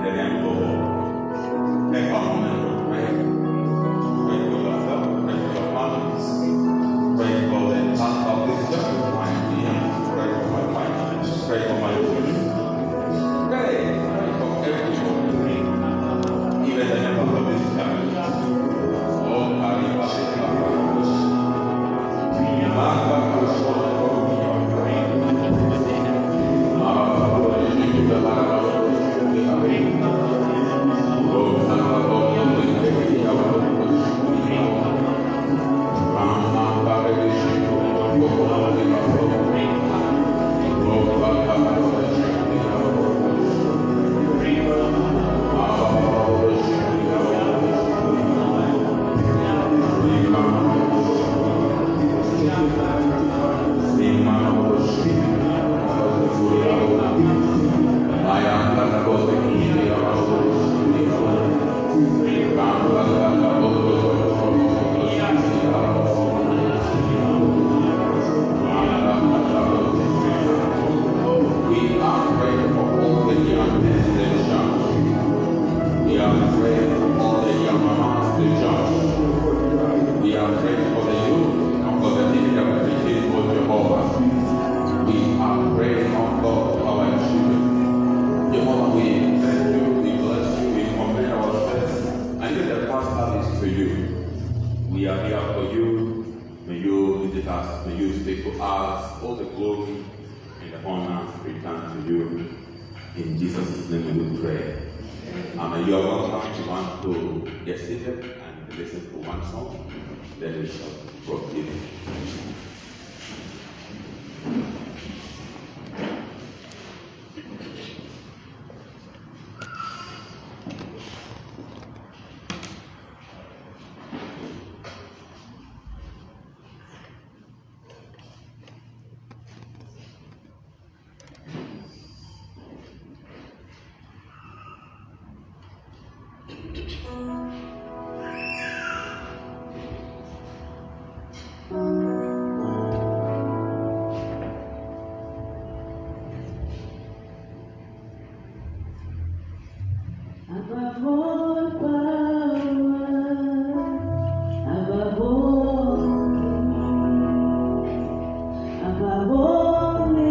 the name of the Lord. Take a moment to pray. Pray for yourself, pray for your families, pray for the pastor of this church, my dear, pray for my wife, pray for my children. Pray for everyone, even the members of this church. Oh, Maria, in Jesus' name we pray. You are welcome to want to get seated and listen to one song, then we shall proceed. Before the world began.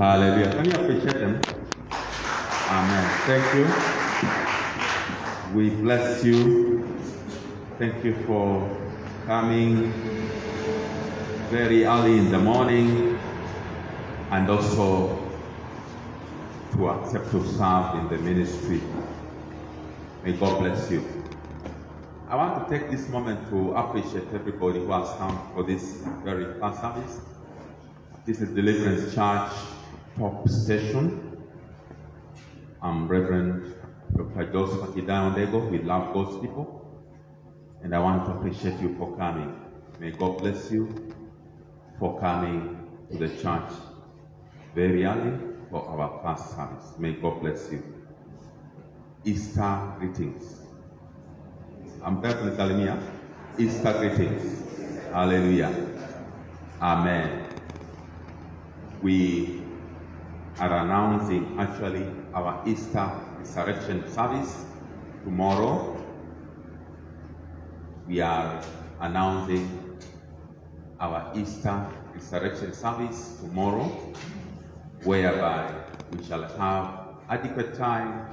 Hallelujah. Can you appreciate them? Amen. Thank you. We bless you. Thank you for coming very early in the morning and also to accept to serve in the ministry. May God bless you. I want to take this moment to appreciate everybody who has come for this very first service. This is Deliverance Church Top Station. I'm Reverend Dr. Joseph Akidayondego. We love God's people. And I want to appreciate you for coming. May God bless you for coming to the church very early for our first service. May God bless you. Easter greetings. I'm definitely telling you, Easter greetings. Hallelujah. Amen. We are announcing actually our Easter resurrection service tomorrow. We are announcing our Easter resurrection service tomorrow, whereby we shall have adequate time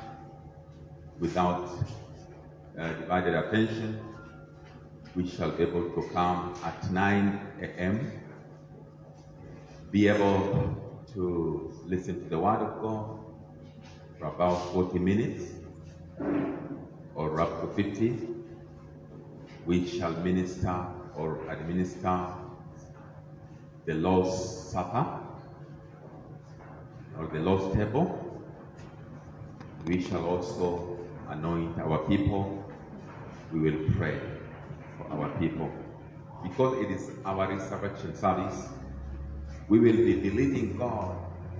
without divided attention. We shall be able to come at 9 a.m., be able to listen to the Word of God for about 40 minutes or up to 50. We shall minister or administer the Lord's Supper or the Lord's table. We shall also anoint our people. We will pray for our people. Because it is our resurrection service, we will be believing God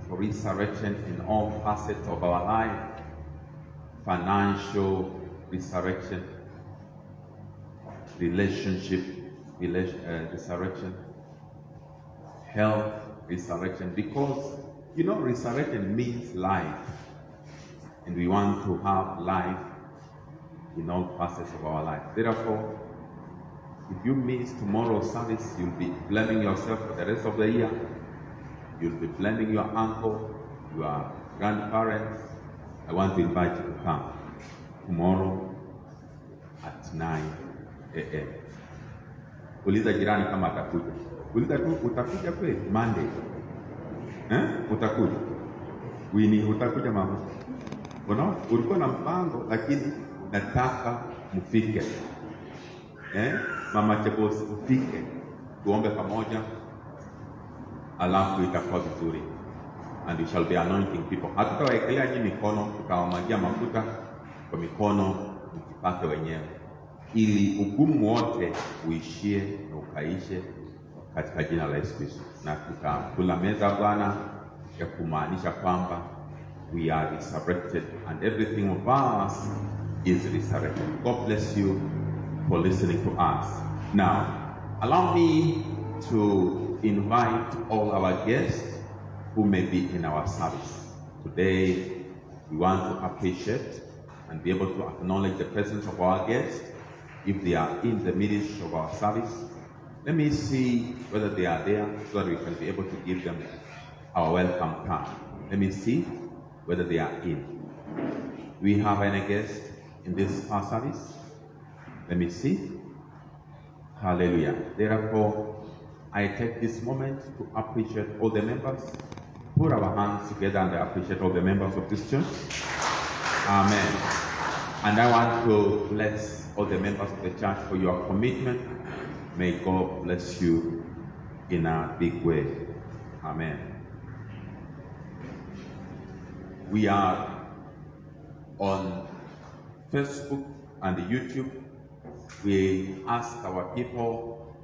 for resurrection in all facets of our life. Financial resurrection, relationship resurrection, health resurrection. Because, resurrection means life. And we want to have life in all facets of our life. Therefore, if you miss tomorrow's service, you'll be blaming yourself for the rest of the year. You'll be blaming your uncle, your grandparents. I want to invite you to come tomorrow at 9 a.m. Uliza jirani kama atakuja. Uliza tu, utakuja kweli Monday? Utakuja? Wini, utakuja mama? Ulikuwa na mpango, lakini nataka mfike. Mama Chebosi, ufike. Tuombe pamoja. Alafu itakuwa vizuri. And we shall be anointing people. Hatutawaekelea nyinyi mikono, tutawamwagia mafuta kwa mikono, mkipake wenyewe. Ili ugumu wote uishie na ukaishe katika jina la Yesu Kristo. Na tutakula meza Bwana ya kumaanisha kwamba we are resurrected and everything of us is resurrected. God bless you for listening to us. Now, allow me to invite all our guests who may be in our service. Today, we want to appreciate and be able to acknowledge the presence of our guests if they are in the midst of our service. Let me see whether they are there so that we can be able to give them our welcome card. Let me see whether they are in. We have any guest in this first service? Let me see. Hallelujah. Therefore, I take this moment to appreciate all the members. Put our hands together and appreciate all the members of this church. Amen. And I want to bless all the members of the church for your commitment. May God bless you in a big way. Amen. We are on Facebook and YouTube. We ask our people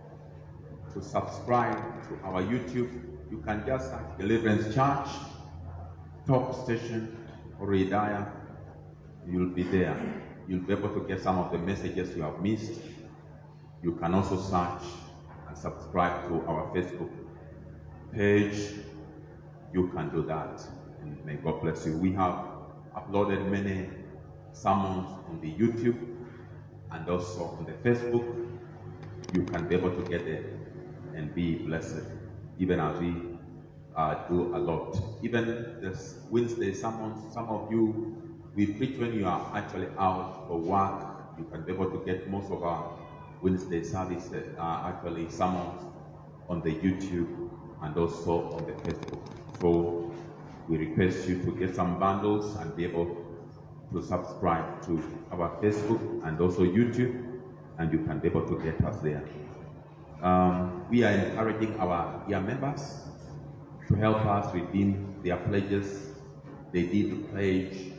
to subscribe to our YouTube. You can just search Deliverance Church, Top Station, or Redaya. You'll be there. You'll be able to get some of the messages you have missed. You can also search and subscribe to our Facebook page. You can do that. And may God bless you. We have uploaded many sermons on the YouTube and also on the Facebook. You can be able to get there and be blessed, even as we do a lot. Even this Wednesday, some of you, we preach when you are actually out for work. You can be able to get most of our Wednesday service actually sermons on the YouTube and also on the Facebook. So we request you to get some bundles and be able to subscribe to our Facebook and also YouTube, and you can be able to get us there. We are encouraging our dear members to help us redeem their pledges. They did pledge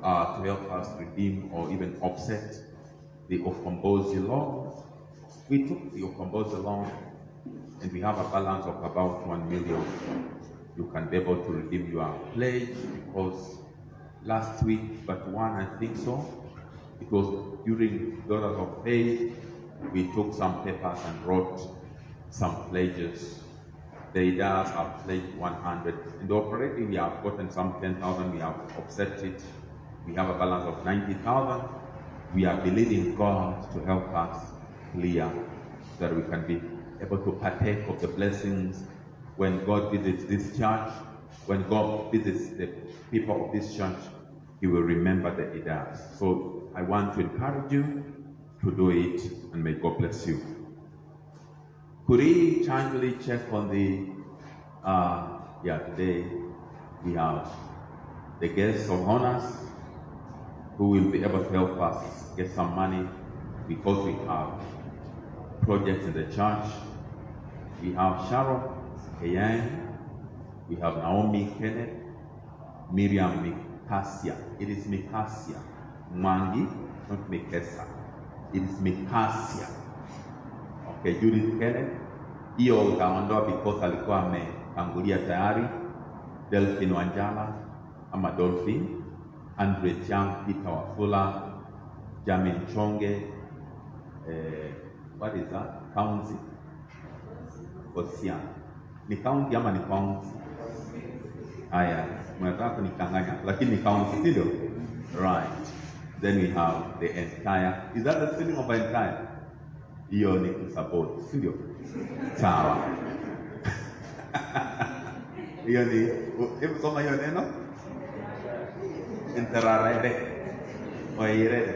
to help us redeem or even offset the Okombozi loan. We took the Okombozi loan and we have a balance of about 1 million. You can be able to redeem your pledge because last week, but one I think so, it was during Daughters of Faith, we took some papers and wrote some pledges. The leaders have pledged 100, and already we have gotten some 10,000, we have offset it. We have a balance of 90,000. We are believing God to help us clear so that we can be able to partake of the blessings when God visits this church. When God visits the people of this church, He will remember the leaders. So I want to encourage you to do it, and may God bless you. Could we kindly check on the, today we have the guests of honors who will be able to help us get some money because we have projects in the church. We have Sharon Keyang, we have Naomi Kenneth, Miriam Mikasia. It is Mikasia. Mwangi, not Mikesa. It is Mikasia. Okay, Judith Kenneth. Hiyo utaondoa because alikuwa ametangulia tayari. Delphine Wanjala ama Dolphin, Andre Chiang, Peter Wafula, Jamin Chonge, what is that? County? Ocean. Ni county ama ni county? Aya, mnataka kunikanganya, lakini ni county, ndio? Right. Then we have the entire. Is that the spelling of entire? Hiyo ni kusupport, ndio? Sawa. Hiyo ni, hebu soma hiyo neno? Interarere. Oirere.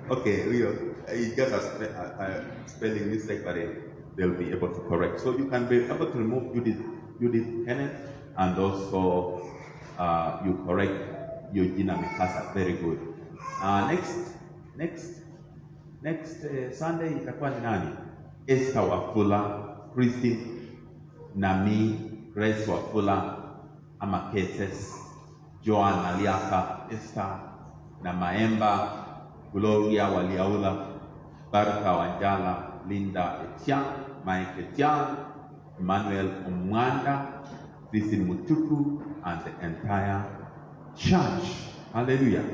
Okay, you just a spelling mistake, but they'll be able to correct. So you can be able to remove Judith Kenneth, and also you correct Eugenia Mikasa. Very good. Next Sunday itakuwa ni nani? Esther Wafula, Christine Nami, Grace Wafula, ama Keses, Joan Aliaka, Esther na Maemba, Gloria Waliaula, Baraka Wanjala, Linda Etian, Mike Etian, Emmanuel Omwanda, Christine Mutuku, and the entire church. Hallelujah.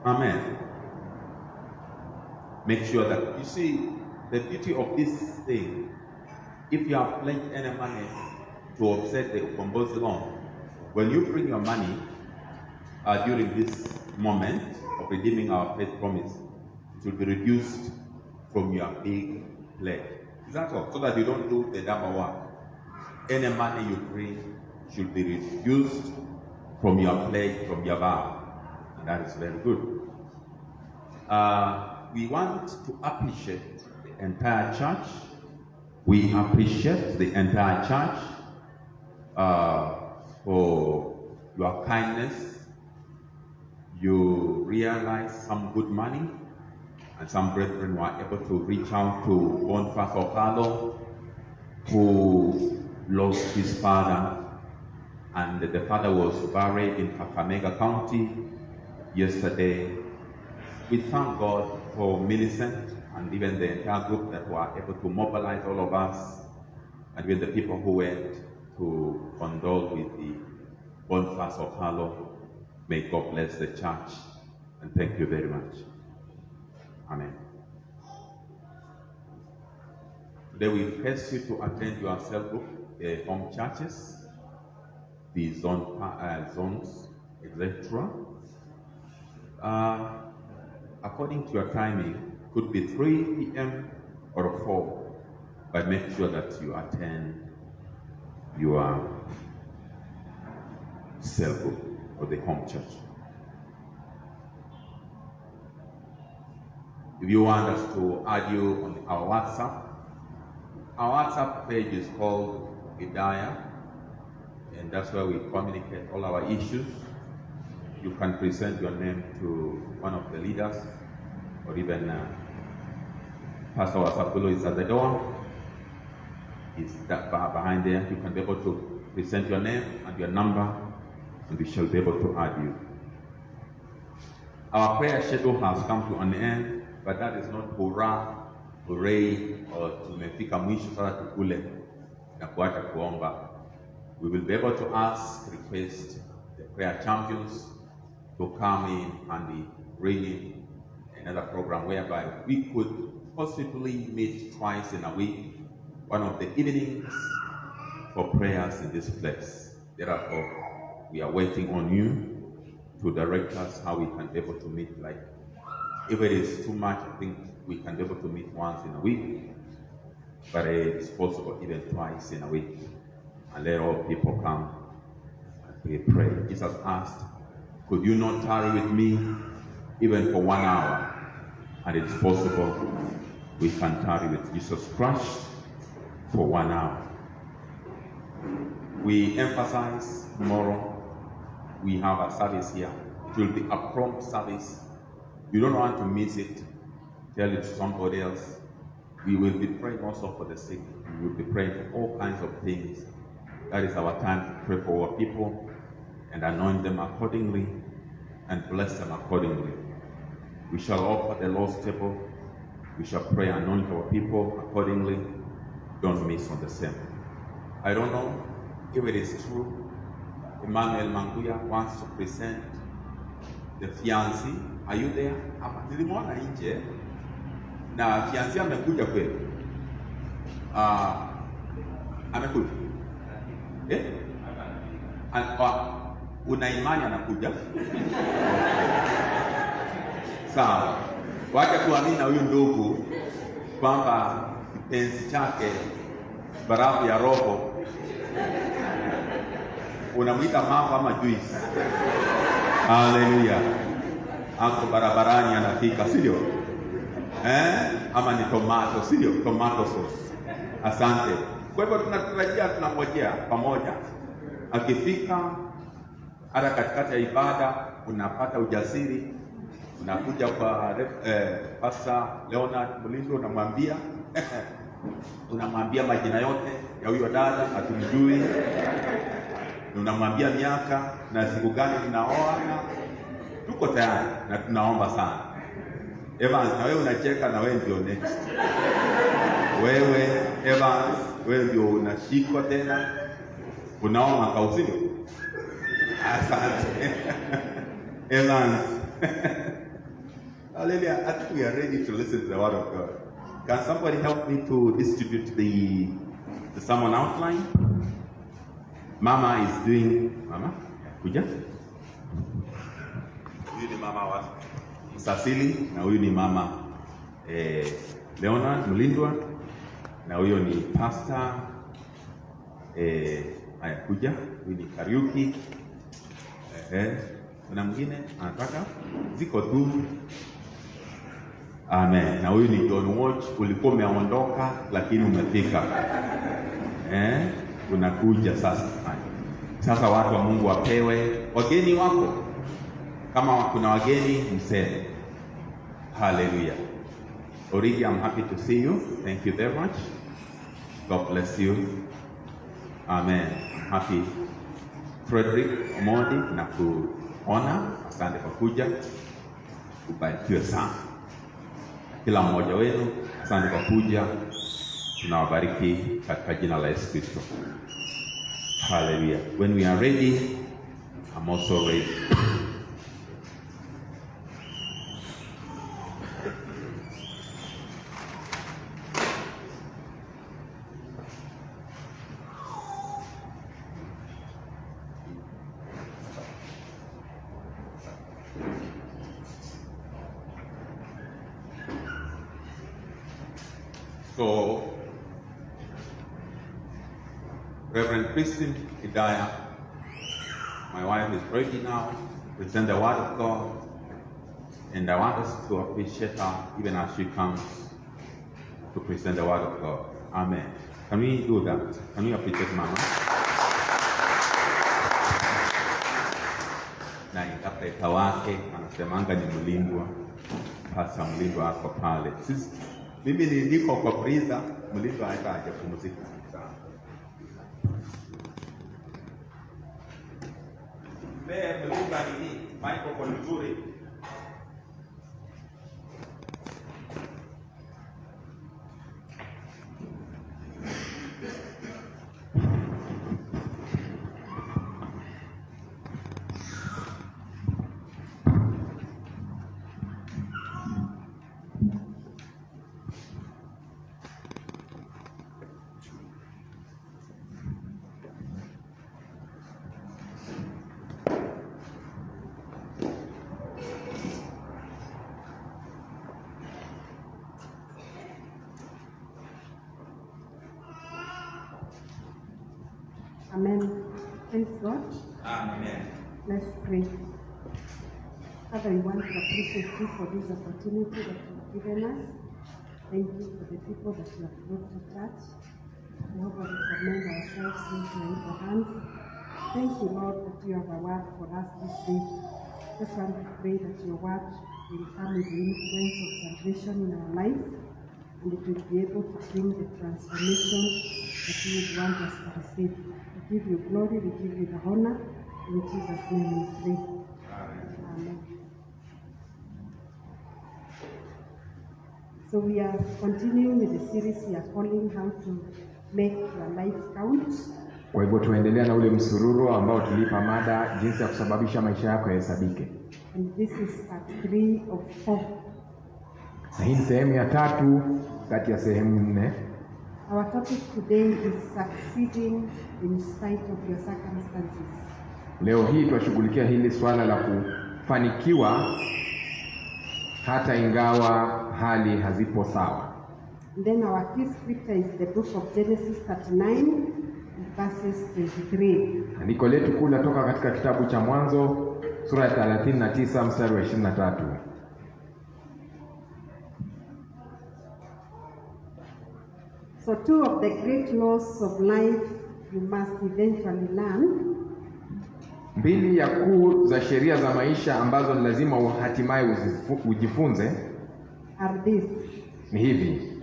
Amen. Make sure that, you see, the beauty of this thing, if you have pledged any money to offset the Okombozi loan, when you bring your money during this moment of redeeming our faith promise, it will be reduced from your big pledge. Is that all? So that you don't do the double work. Any money you bring should be reduced from your pledge, from your vow. And that is very good. We want to appreciate the entire church. We appreciate the entire church for your kindness. You realize some good money, and some brethren were able to reach out to Boniface Okalo, who lost his father, and the father was buried in Kakamega County yesterday. We thank God for Millicent and even the entire group that were able to mobilize all of us, and with the people who went to condole with the Boniface Okalo. May God bless the church, and thank you very much. Amen. Today we request you to attend your cell group, the home churches, the zones, etc. According to your timing, could be 3 p.m. or 4, but make sure that you attend your cell group or the home church. If you want us to add you on our WhatsApp page is called Hidayah, and that's where we communicate all our issues. You can present your name to one of the leaders, or even Pastor Wasapulo is at the door. He's that behind there. You can be able to present your name and your number, and we shall be able to add you. Our prayer schedule has come to an end, but that is not hooray, or tumefika mwisho sasa tukule na kuacha kuomba. We will be able to request the prayer champions to come in and bring in another program whereby we could possibly meet twice in a week, one of the evenings for prayers in this place. Therefore, we are waiting on you to direct us how we can be able to meet. Like, if it is too much, I think we can be able to meet once in a week, but it's possible even twice in a week. And let all people come and pray. Jesus asked, could you not tarry with me even for 1 hour? And it's possible we can tarry with Jesus Christ for 1 hour. We emphasize tomorrow we have a service here. It will be a prompt service. You don't want to miss it. Tell it to somebody else. We will be praying also for the sick. We will be praying for all kinds of things. That is our time to pray for our people and anoint them accordingly and bless them accordingly. We shall offer the Lord's table. We shall pray and anoint our people accordingly. Don't miss on the same. I don't know if it is true. Emmanuel Manguya wants to present the fiancé. Are you there? Nilimwona nje na fiancé amekuja kweli. Amekuja. Una imani anakuja? Sawa. Wacha tuamini na huyu ndugu kwamba kipenzi chake barafu ya roho unamwita mambo ama juice. Haleluya. Ako barabarani anafika, sio? Ama ni tomato, sio? Tomato sauce. Asante. Kwa hivyo tunatarajia, tunangojea pamoja. Akifika hata katikati ya ibada unapata ujasiri, unakuja kwa Pastor Leonard Mulindo, unamwambia majina yote ya huyo dada hatumjui, unamwambia miaka na siku gani tunaoana. Tuko tayari na tunaomba sana. Evans, na wewe unacheka, na wewe ndio next. Wewe Evans, wewe ndio unashikwa tena. Unaomba kauzio. Asante. Evans. Hallelujah. I think we are ready to listen to the word of God. Can somebody help me to distribute the sermon outline? Mama is doing. Mama, kuja. Huyu ni mama wa Msasili na huyu ni mama Leonard Mulindwa na huyo ni Pastor kuja. Huyu ni Kariuki. Kuna mwingine anataka ziko tu. Amen. Na huyu ni John Watch. Ulikuwa umeondoka lakini umefika. Unakuja sasa. Sasa watu wa Mungu wapewe wageni wako. Kama kuna wageni mseme. Hallelujah. Origi, I'm happy to see you. Thank you very much. God bless you. Amen. I'm happy. Frederick Omondi na kuona. Asante kwa kuja. Ubarikiwe sana. Kila mmoja wenu, asante kwa kuja. Tunawabariki katika jina la Yesu Kristo. Hallelujah. When we are ready, I'm also ready. Reverend Christine Hidaya. My wife is ready now to present the word of God, and I want us to appreciate her even as she comes to present the word of God. Amen. Can we do that? Can we appreciate Mama? Na interpreta wake anasemanga ni mlindwa, hasa mlindwa hapo pale. Sisi mimi niko kwa priza, mlindwa hata hajapumzika sana. Mlindwa ni microphone nzuri. Amen. Praise God. Amen. Let's pray. Father, we want to appreciate you for this opportunity that you've given us. Thank you for the people that you have brought to church. We hope we commend ourselves into your able hands. Thank you, Lord, that you have a word for us this day. Just want to pray that your word will come with the influence of salvation in our life, and it will be able to bring the transformation that you would want us to receive. We give you glory, we give you the honor. In Jesus' name we pray. Amen. So we are continuing with the series we are calling How to Make Your Life Count. Kwa hivyo tuendelea na ule msururu ambao tulipa mada jinsi ya kusababisha maisha yako yahesabike. And this is part 3 of 4. Na hii ni sehemu ya 3 kati ya sehemu 4. Our topic today is succeeding in spite of your circumstances. Leo hii tunashughulikia hili swala la kufanikiwa hata ingawa hali hazipo sawa. And then our key scripture is the book of Genesis 39 verses 23. Andiko letu kuu latoka katika kitabu cha Mwanzo sura ya 39 mstari wa 23. So 2 of the great laws of life you must eventually learn. 2 ya kuu za sheria za maisha ambazo ni lazima hatimaye ujifunze Are this: ni hivi.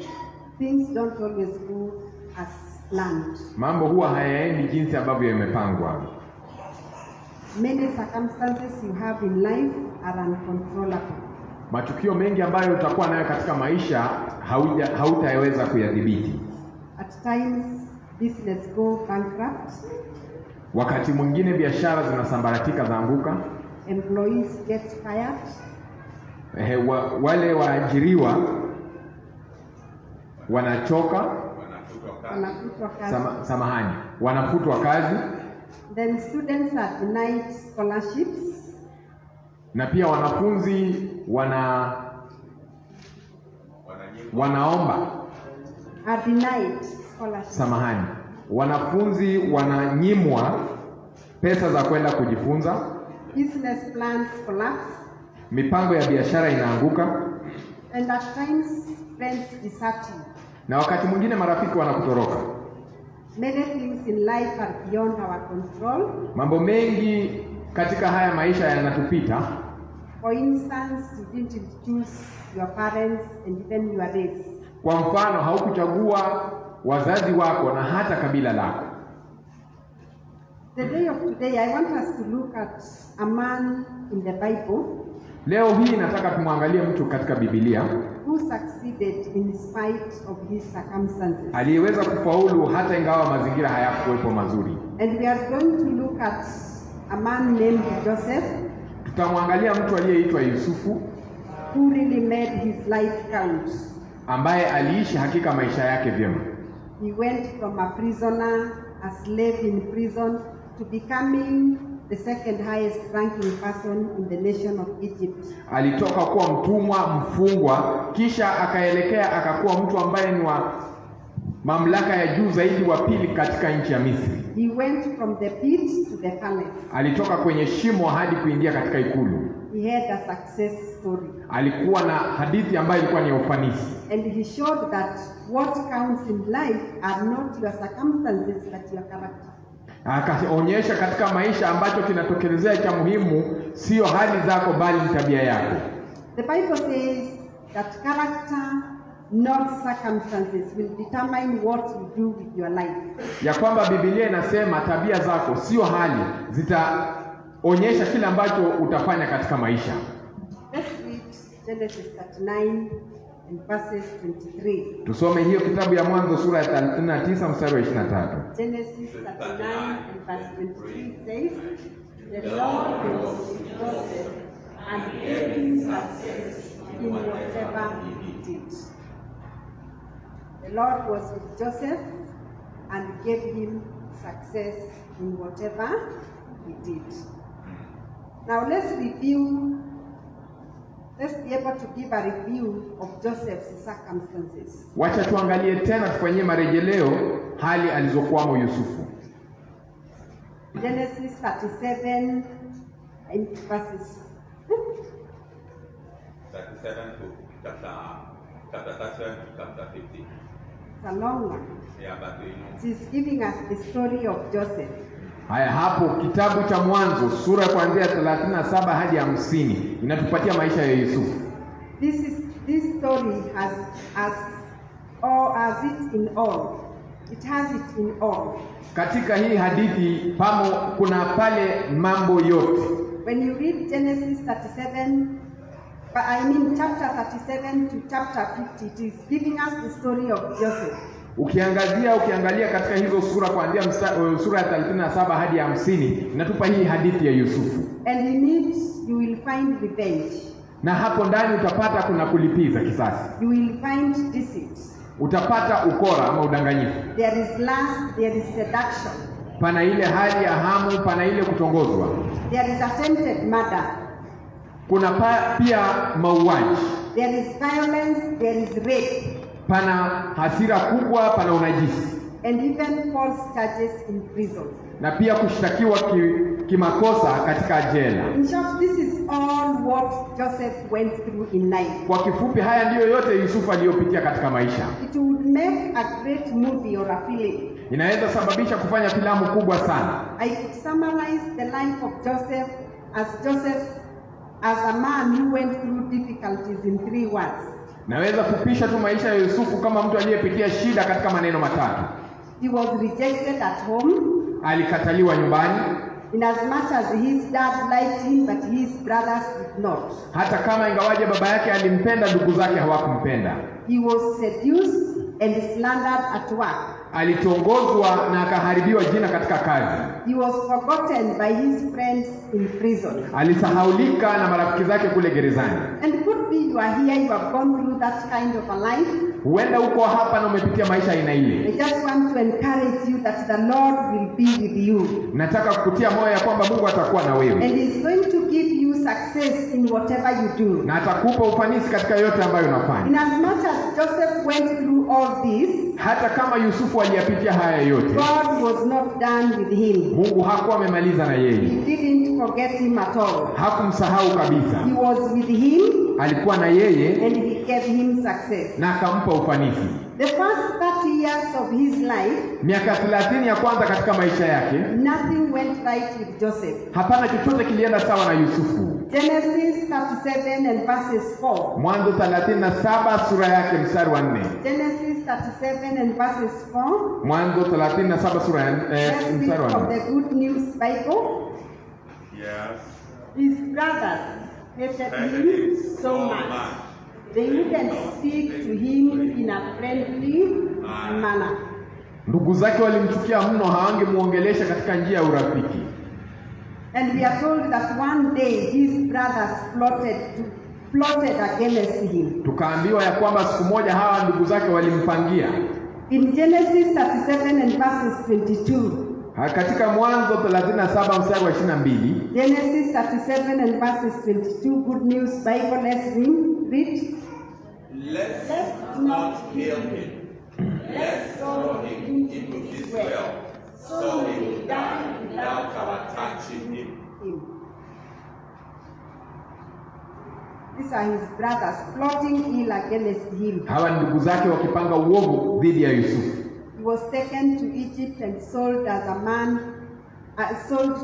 things don't always go as planned. Mambo huwa hayaendi jinsi ambavyo yamepangwa. Many circumstances you have in life are uncontrollable. Matukio mengi ambayo utakuwa nayo katika maisha hautaweza kuyadhibiti. At times business go bankrupt. Wakati mwingine biashara zinasambaratika, zaanguka. Employees get fired. Wale waajiriwa wanachoka, Wanafutwa kazi. Wanafutwa kazi. Then students are denied scholarships. Na pia wanafunzi wanaomba Are denied scholarships. Wanafunzi wananyimwa pesa za kwenda kujifunza. Business plans collapse. Mipango ya biashara inaanguka. And at times friends desert you. Na wakati mwingine marafiki wanakutoroka. Many things in life are beyond our control. Mambo mengi katika haya maisha yanatupita. For instance, you didn't choose your parents and even your race. Kwa mfano, haukuchagua wazazi wako na hata kabila lako. The day of today, I want us to look at a man in the Bible. Leo hii nataka tumwangalie mtu katika Biblia who succeeded in spite of his circumstances. aliyeweza kufaulu hata ingawa mazingira hayakuwepo mazuri. And we are going to look at a man named Joseph. Tutamwangalia mtu aliyeitwa Yusufu, who really made his life count. ambaye aliishi hakika maisha yake vyema. He went from a prisoner, a slave in prison, to becoming the second highest ranking person in the nation of Egypt. Alitoka kuwa mtumwa, mfungwa, kisha akaelekea akakuwa mtu ambaye mamlaka ya juu zaidi wa pili katika nchi ya Misri. He went from the pit to the palace. Alitoka kwenye shimo hadi kuingia katika ikulu. He had a success story. Alikuwa na hadithi ambayo ilikuwa ni ya ufanisi. And he showed that what counts in life are not your circumstances but your character. Akaonyesha katika maisha ambacho kinatokelezea cha muhimu sio hali zako bali ni tabia yako. The Bible says that character, not circumstances, will determine what you do with your life. Ya kwamba Biblia inasema tabia zako sio hali zitaonyesha kile ambacho utafanya katika maisha. Let's read Genesis 39 and verses 23. Tusome hiyo kitabu ya Mwanzo sura ya 39 mstari wa 23. Genesis 39 and verse 23 says, the Lord was with Joseph and gave him success in whatever he did. The Lord was with Joseph and gave him success in whatever he did. Now let's be able to give a review of Joseph's circumstances. Wacha tuangalie tena, tufanyie marejeleo hali alizokuwamo Yusufu. Genesis 37 and verses 37 to chapter 37 to chapter 50. It's a long one. Yeah, but you know. It is giving us the story of Joseph. Haya, hapo kitabu cha Mwanzo sura kuanzia 37 hadi 50 inatupatia maisha ya Yusufu. This story has it in all. It has it in all. Katika hii hadithi kuna pale mambo yote. When you read Genesis 37, chapter 37 to chapter 50, it is giving us the story of Joseph. Ukiangalia katika hizo sura kuanzia sura ya 37 hadi 50 inatupa hii hadithi ya Yusufu. And in it you will find revenge. Na hapo ndani utapata kuna kulipiza kisasi. You will find deceit. Utapata ukora ama udanganyifu. There is lust, there is seduction. Pana ile hali ya hamu, pana ile kutongozwa. There is attempted murder. Kuna pia mauaji. There is violence, there is rape. Pana hasira kubwa, pana unajisi. And even false charges in prison. Na pia kushtakiwa kimakosa katika jela. In short, this is all what Joseph went through in life. Kwa kifupi, haya ndiyo yote Yusufu aliyopitia katika maisha. It would make a great movie or a film. Inaweza sababisha kufanya filamu kubwa sana. I could summarize the life of Joseph as a man who went through difficulties in 3 words. Naweza kupisha tu maisha ya Yusufu kama mtu aliyepitia shida katika maneno matatu. He was rejected at home. Alikataliwa nyumbani. In as much as his dad liked him, but his brothers did not. Hata kama ingawaje baba yake alimpenda, ndugu zake hawakumpenda. He was seduced and slandered at work. Alitongozwa na akaharibiwa jina katika kazi. He was forgotten by his friends in prison. Alisahaulika na marafiki zake kule gerezani. And could be you are here, you have gone through that kind of a life. Huenda uko hapa na umepitia maisha aina ile. I just want to encourage you that the Lord will be with you. Nataka kukutia moyo ya kwamba Mungu atakuwa na wewe. And He's going to give you success in whatever you do. Na atakupa ufanisi katika yote ambayo unafanya. In as much as Joseph went through all this, hata kama Yusufu aliyapitia haya yote, God was not done with him. Mungu hakuwa amemaliza na yeye. He didn't forget him at all. Hakumsahau kabisa. He was with him. Alikuwa na yeye And he gave him success. na akampa ufanisi. The first 30 years of his life, Miaka 30 ya kwanza katika maisha yake, nothing went right with Joseph. hapana chochote kilienda sawa na Yusufu. Genesis 37 and verses 4. Mwanzo 37 sura yake mstari wa 4. Genesis 37 and verses 4. Mwanzo 37 sura ya Let's mstari read wa from 4. the Good News Bible. Yes. His brothers hated him so much. They wouldn't speak to him in a friendly manner. Ndugu zake walimchukia mno, hawangemuongelesha katika njia ya urafiki. And we are told that one day his brothers plotted against him. Tukaambiwa ya kwamba siku moja hawa ndugu zake walimpangia. In Genesis 37 and verses 22. Katika Mwanzo 37 mstari wa 22. Genesis 37 and verses 22. Good News Bible. Let's read. Let's not kill him. let's follow him into his well, so he will die without our touching him. These are his brothers plotting ill against him. Hawa ndugu zake wakipanga uovu dhidi ya Yusufu. He was taken to Egypt and sold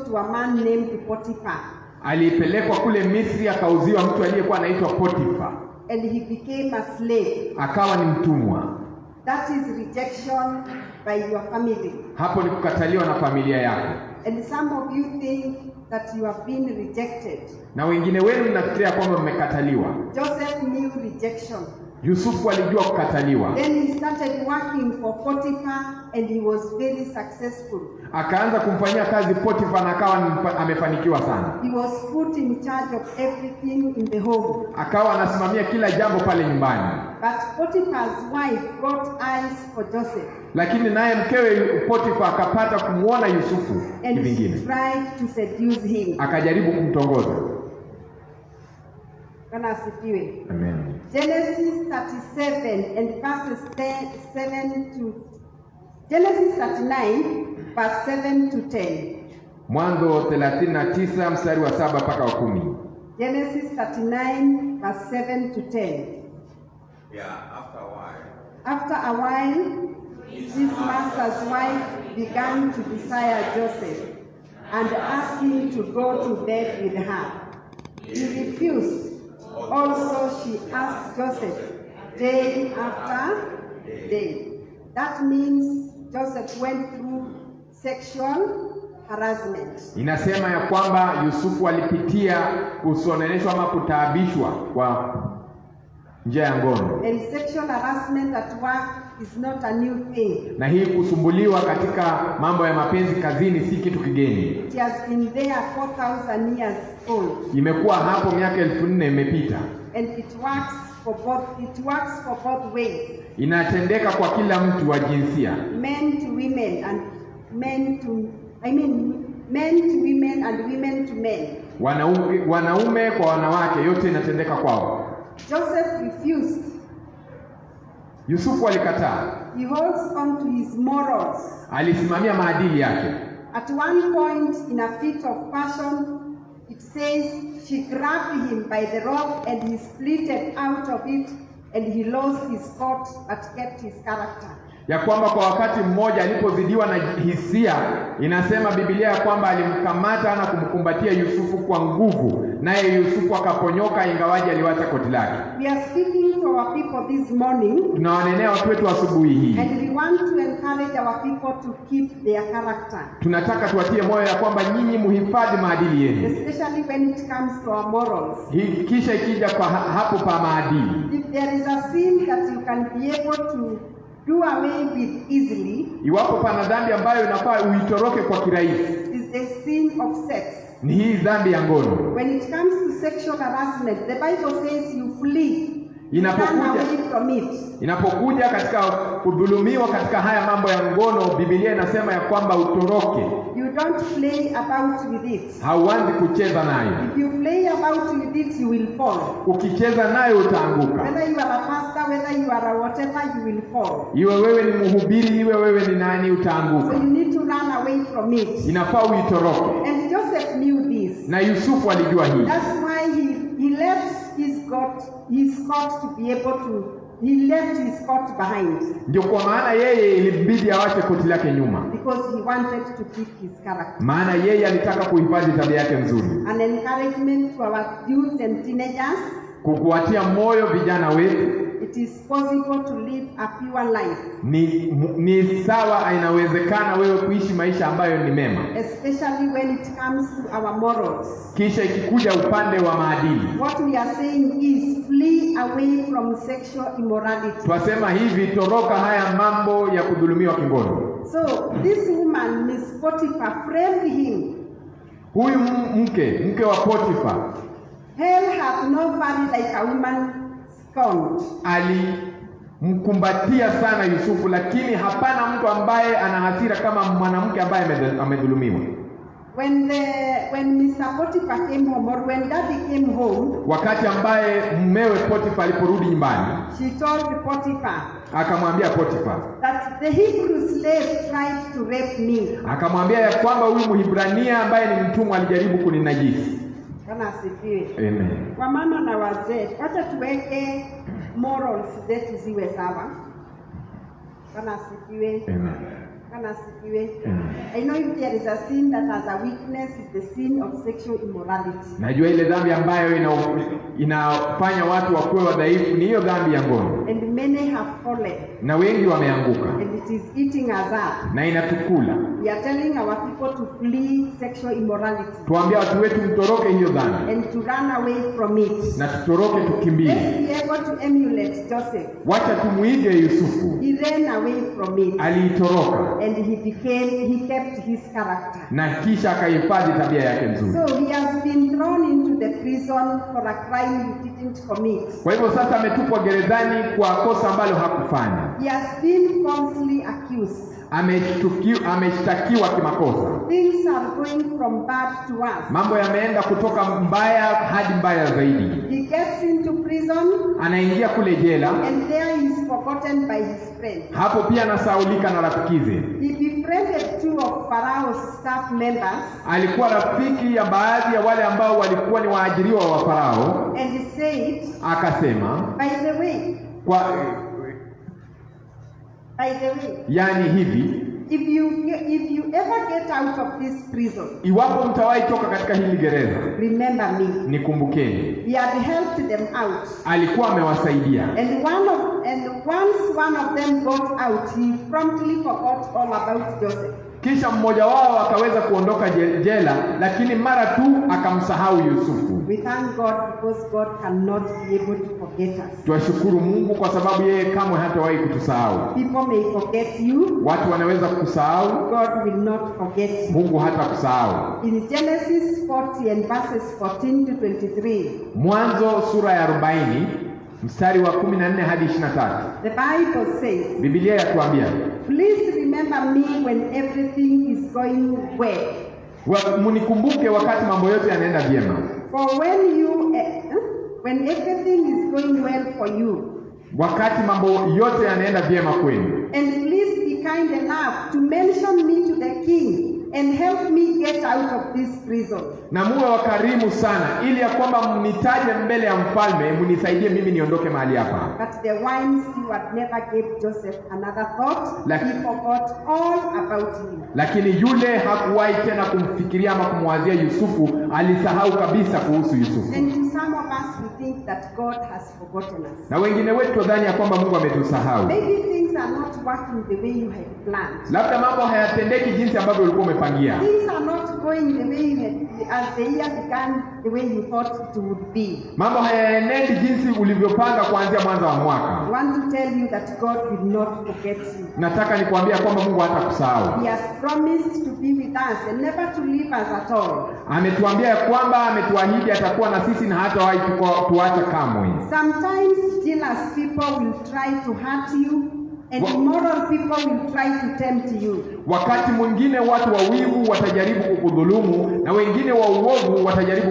to a man named Potiphar. Alipelekwa kule Misri akauziwa mtu aliyekuwa anaitwa Potifa. And he became a slave. Akawa ni mtumwa. That is rejection by your family. Hapo ni kukataliwa na familia yako. And some of you think that you have been rejected. Na wengine wenu mnafikiria kwamba mmekataliwa. Joseph knew rejection. Yusufu alijua kukataliwa. Then he started working for Potiphar and he was very successful. Akaanza kumfanyia kazi Potifa na akawa amefanikiwa sana. He was put in charge of everything in the home. Akawa anasimamia kila jambo pale nyumbani. But Potiphar's wife got eyes for Joseph. Lakini naye mkewe Potifa akapata kumuona Yusufu kivingine. And she tried to seduce him. Akajaribu kumtongoza. Bwana asifiwe. Amen. Genesis 37 and verses 7 to Genesis 39 verse 7 to 10. Mwanzo 39 mstari wa 7 mpaka wa 10. Genesis 39 verse 7 to 10. Yeah, after a while. After a while, his master's wife began to desire Joseph and asked him to go to bed with her. He refused. Also, she asked Joseph day after day. That means Joseph went through sexual harassment. Inasema ya kwamba Yusufu alipitia kusononeshwa ama kutaabishwa kwa njia ya ngono. And sexual harassment at work is not a new thing. Na hii kusumbuliwa katika mambo ya mapenzi kazini si kitu kigeni. It has been there 4,000 years old. Imekuwa hapo miaka 4,000 imepita. And it works for both ways. Inatendeka kwa kila mtu wa jinsia. Men to women and men to women and women to men. Wanaume kwa wanawake, yote inatendeka kwao. Joseph refused. Yusufu alikataa. He holds on to his morals. Alisimamia maadili yake. At one point in a fit of passion, it says she grabbed him by the robe and he splitted out of it and he lost his coat but kept his character. Ya kwamba kwa wakati mmoja alipozidiwa na hisia, inasema Biblia ya kwamba alimkamata na kumkumbatia Yusufu kwa nguvu, naye Yusufu akaponyoka ingawaje aliwacha koti lake. We are speaking to our people this morning. Tunawanenea watu wetu asubuhi hii. And we want to encourage our people to keep their character. Tunataka tuwatie moyo ya kwamba nyinyi muhifadhi maadili yenu. Especially when it comes to our morals. Kisha ikija kwa hapo pa maadili. If there is a sin that you can be able to do away with easily, iwapo pana dhambi ambayo inafaa uitoroke kwa kirahisi, is the sin of sex. Ni hii dhambi ya ngono. When it comes to sexual harassment, the Bible says you flee. Inapokuja katika kudhulumiwa katika haya mambo ya ngono, Biblia inasema ya kwamba utoroke. You don't play about with it. Hauanzi kucheza nayo. If you play about with it, you will fall. Ukicheza nayo utaanguka. Whether you are a pastor, whether you are a whatever, you will fall. Iwe wewe ni mhubiri, iwe wewe ni nani, utaanguka. So you need to run away from it. Inafaa uitoroke. And Joseph knew this. Na Yusufu alijua hili. That's why he left his coat to be able to, he left his coat behind. Ndio kwa maana yeye ilibidi awache koti lake nyuma. Because he wanted to keep his character. Maana yeye alitaka kuhifadhi tabia yake nzuri. An encouragement for our youth and teenagers. Kukuatia moyo vijana wetu. It is possible to live a pure life. Ni sawa, inawezekana wewe kuishi maisha ambayo ni mema. Especially when it comes to our morals. Kisha ikikuja upande wa maadili. What we are saying is flee away from sexual immorality. Twasema hivi, toroka haya mambo ya kudhulumiwa kingono. So this woman, Miss Potiphar, framed him. Huyu mke wa Potiphar. Hell hath no fury like a woman scorned. Alimkumbatia sana Yusufu, lakini hapana mtu ambaye ana hasira kama mwanamke ambaye amedhulumiwa. When Mr. Potiphar came home, or when Daddy came home, wakati ambaye mmewe Potifa aliporudi nyumbani, she told Potiphar akamwambia Potifa that the Hebrew slave tried to rape me. Akamwambia ya kwamba huyu Mhibrania ambaye ni mtumwa alijaribu kuninajisi. Bwana asifiwe. Amen. Kwa mama na wazee, wacha tuweke morals zetu ziwe sawa. Bwana asifiwe. Amen. Bwana asifiwe. Amen. I know if there is a sin that has a weakness, is the sin of sexual immorality. Najua ile dhambi ambayo inafanya watu wakuwe wadhaifu ni hiyo dhambi ya ngono. And many have fallen. Na wengi wameanguka. And it is eating us up. Na inatukula. We are telling our people to flee sexual immorality. Tuambia watu wetu mtoroke hiyo dhambi. And to run away from it. Na tutoroke tukimbie. Let's be able to emulate Joseph. Wacha tumuige Yusufu. He ran away from it. Aliitoroka. And he kept his character. Na kisha akahifadhi tabia yake nzuri. So he has been thrown into the prison for a crime he didn't commit. Kwa hivyo sasa ametupwa gerezani kwa kosa ambalo hakufanya. He has been falsely accused. Ameshtakiwa kimakosa. Things are going from bad to worse. Mambo yameenda kutoka mbaya hadi mbaya zaidi. He gets into prison. Anaingia kule jela. And there he is forgotten by his friends. Hapo pia anasahaulika na rafikize. He befriended two of Pharaoh's staff members. Alikuwa rafiki ya baadhi ya wale ambao walikuwa ni waajiriwa wa Farao. And he said, akasema, by the way, yani hivi, if you ever get out of this prison, iwapo mtawahi toka katika hili gereza, remember me. Nikumbukeni. He had helped them out. Alikuwa amewasaidia. And once one of them got out, he promptly forgot all about Joseph. Kisha mmoja wao akaweza kuondoka jela, lakini mara tu akamsahau Yusufu. We thank God because God cannot be able to forget us. Tuwashukuru Mungu kwa sababu yeye kamwe hatawahi kutusahau. People may forget you. Watu wanaweza kukusahau. God will not forget you. Mungu hatakusahau. In Genesis 40 and verses 14 to 23. Mwanzo sura ya 40 mstari wa 14 hadi 23. The Bible says, Biblia yatuambia, please remember me when everything is going well. Munikumbuke wakati mambo yote yanaenda vyema. For when everything is going well for you. Wakati mambo yote yanaenda vyema kwenu. And please be kind enough to mention me to the king and help me get out of this prison. Na muwe wakarimu sana ili ya kwamba mnitaje mbele ya mfalme, mnisaidie mimi niondoke mahali hapa. But the wine steward never gave Joseph another thought. He forgot all about him. Lakini yule hakuwahi tena kumfikiria ama kumwazia Yusufu, alisahau kabisa kuhusu Yusufu. And to some of us we think that God has forgotten us. Na wengine wetu wadhani ya kwamba Mungu ametusahau. Maybe things are not working the way you had planned. Labda mambo hayatendeki jinsi ambavyo ulikuwa umepangia. Things are not going the way you had, as the year began, the way you thought it would be. Mambo hayaenendi jinsi ulivyopanga kuanzia mwanzo wa mwaka. I want to tell you that God will not forget you. Nataka nikwambia kwamba Mungu hatakusahau. He has promised to be with us and never to leave us at all. Ametuambia kwamba ametuahidi atakuwa na sisi na hatawahi tuacha kamwe. Sometimes jealous people will try to hurt you. And immoral people will try to tempt you. Wakati mwingine watu wawivu watajaribu kukudhulumu na wengine wa uovu watajaribu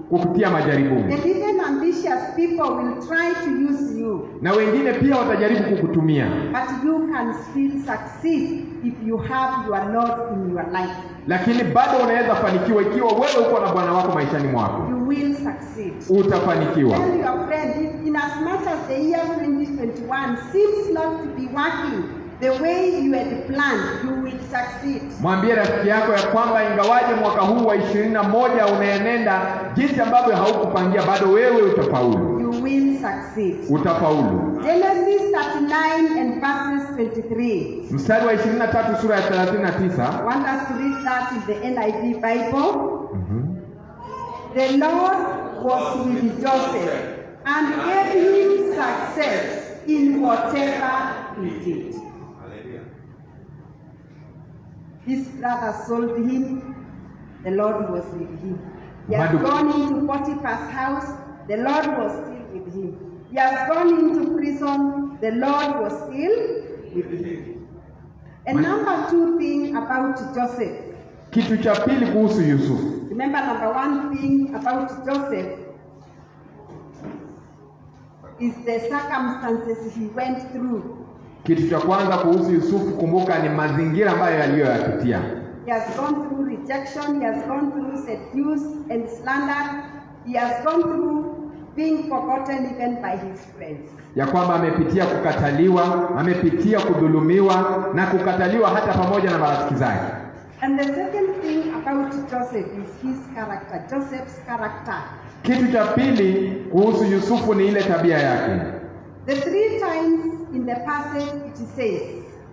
kukutia majaribu. And even ambitious people will try to use you. Na wengine pia watajaribu kukutumia. But you can still succeed if you have your Lord in your life. Lakini bado unaweza fanikiwa ikiwa wewe uko na Bwana wako maishani mwako. You will succeed. Utafanikiwa. Tell your friend, in as much as the year 2021 seems not to be working the way you had planned, you will succeed. Mwambie rafiki yako ya kwamba ingawaje mwaka huu wa 21 unaenenda jinsi ambavyo haukupangia, bado wewe utafaulu. You will succeed. Utafaulu. Genesis 39 and verses 23. Mstari wa 23 sura ya 39. I want us to read that in the NIV Bible. The Lord was with Joseph and gave him success in whatever he did. His brother sold him. The Lord was with him. He has gone into Potiphar's house. The Lord was still with him. He has gone into prison. The Lord was still with him. And number 2 thing about Joseph. Kitu cha pili kuhusu Yusufu. Remember, number one thing about Joseph is the circumstances he went through. Kitu cha kwanza kuhusu Yusufu, kumbuka, ni mazingira ambayo aliyoyapitia. He has gone through rejection, he has gone through seduced and slandered, he has gone through being forgotten even by his friends. Ya kwamba amepitia kukataliwa, amepitia kudhulumiwa na kukataliwa hata pamoja na marafiki zake. And the second thing about Joseph is his character, Joseph's character. Kitu cha pili kuhusu Yusufu ni ile tabia yake. The 3 times in the passage it says,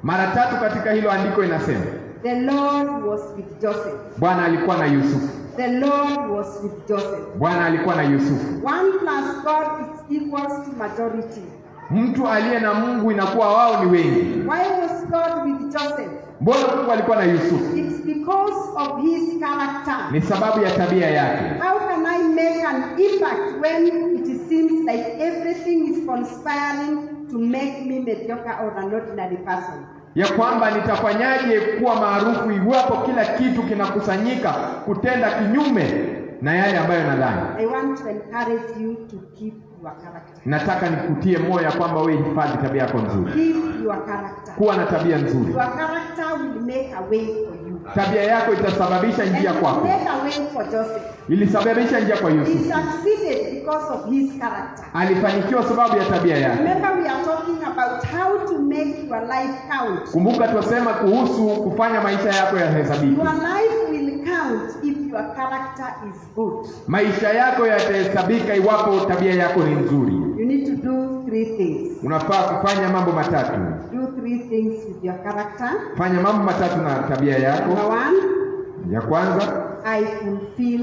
mara 3 katika hilo andiko inasema, the Lord was with Joseph. Bwana alikuwa na Yusufu. The Lord was with Joseph. Bwana alikuwa na Yusufu. 1 plus God is equals to majority. Mtu aliye na Mungu inakuwa wao ni wengi. Why was God with Joseph? Mbona Mungu alikuwa na Yusufu? It's because of his character. Ni sababu ya tabia yake. How can I make an impact when it seems like everything is conspiring to make me mediocre or an ordinary person? Ya kwamba nitafanyaje kuwa maarufu iwapo kila kitu kinakusanyika kutenda kinyume na yale ambayo nadhani. I want to encourage you to keep your character. Nataka nikutie moyo ya kwamba wewe hifadhi tabia yako nzuri. Keep your character. Kuwa na tabia nzuri. Your character will make a way for you. Tabia yako itasababisha njia kwako. Make a way for Joseph. Ilisababisha njia kwa He Yusufu. succeeded because of his character. Alifanikiwa sababu ya tabia yake. Remember, we are talking about how to make your life count. Kumbuka tunasema kuhusu kufanya maisha yako yahesabike. Your life will count if your character is good. Maisha yako yatahesabika iwapo tabia yako ni nzuri. You need to do 3 things. Unafaa kufanya mambo matatu. Do 3 things with your character. Fanya mambo matatu na tabia yako. Number 1, Ya kwanza, I fulfill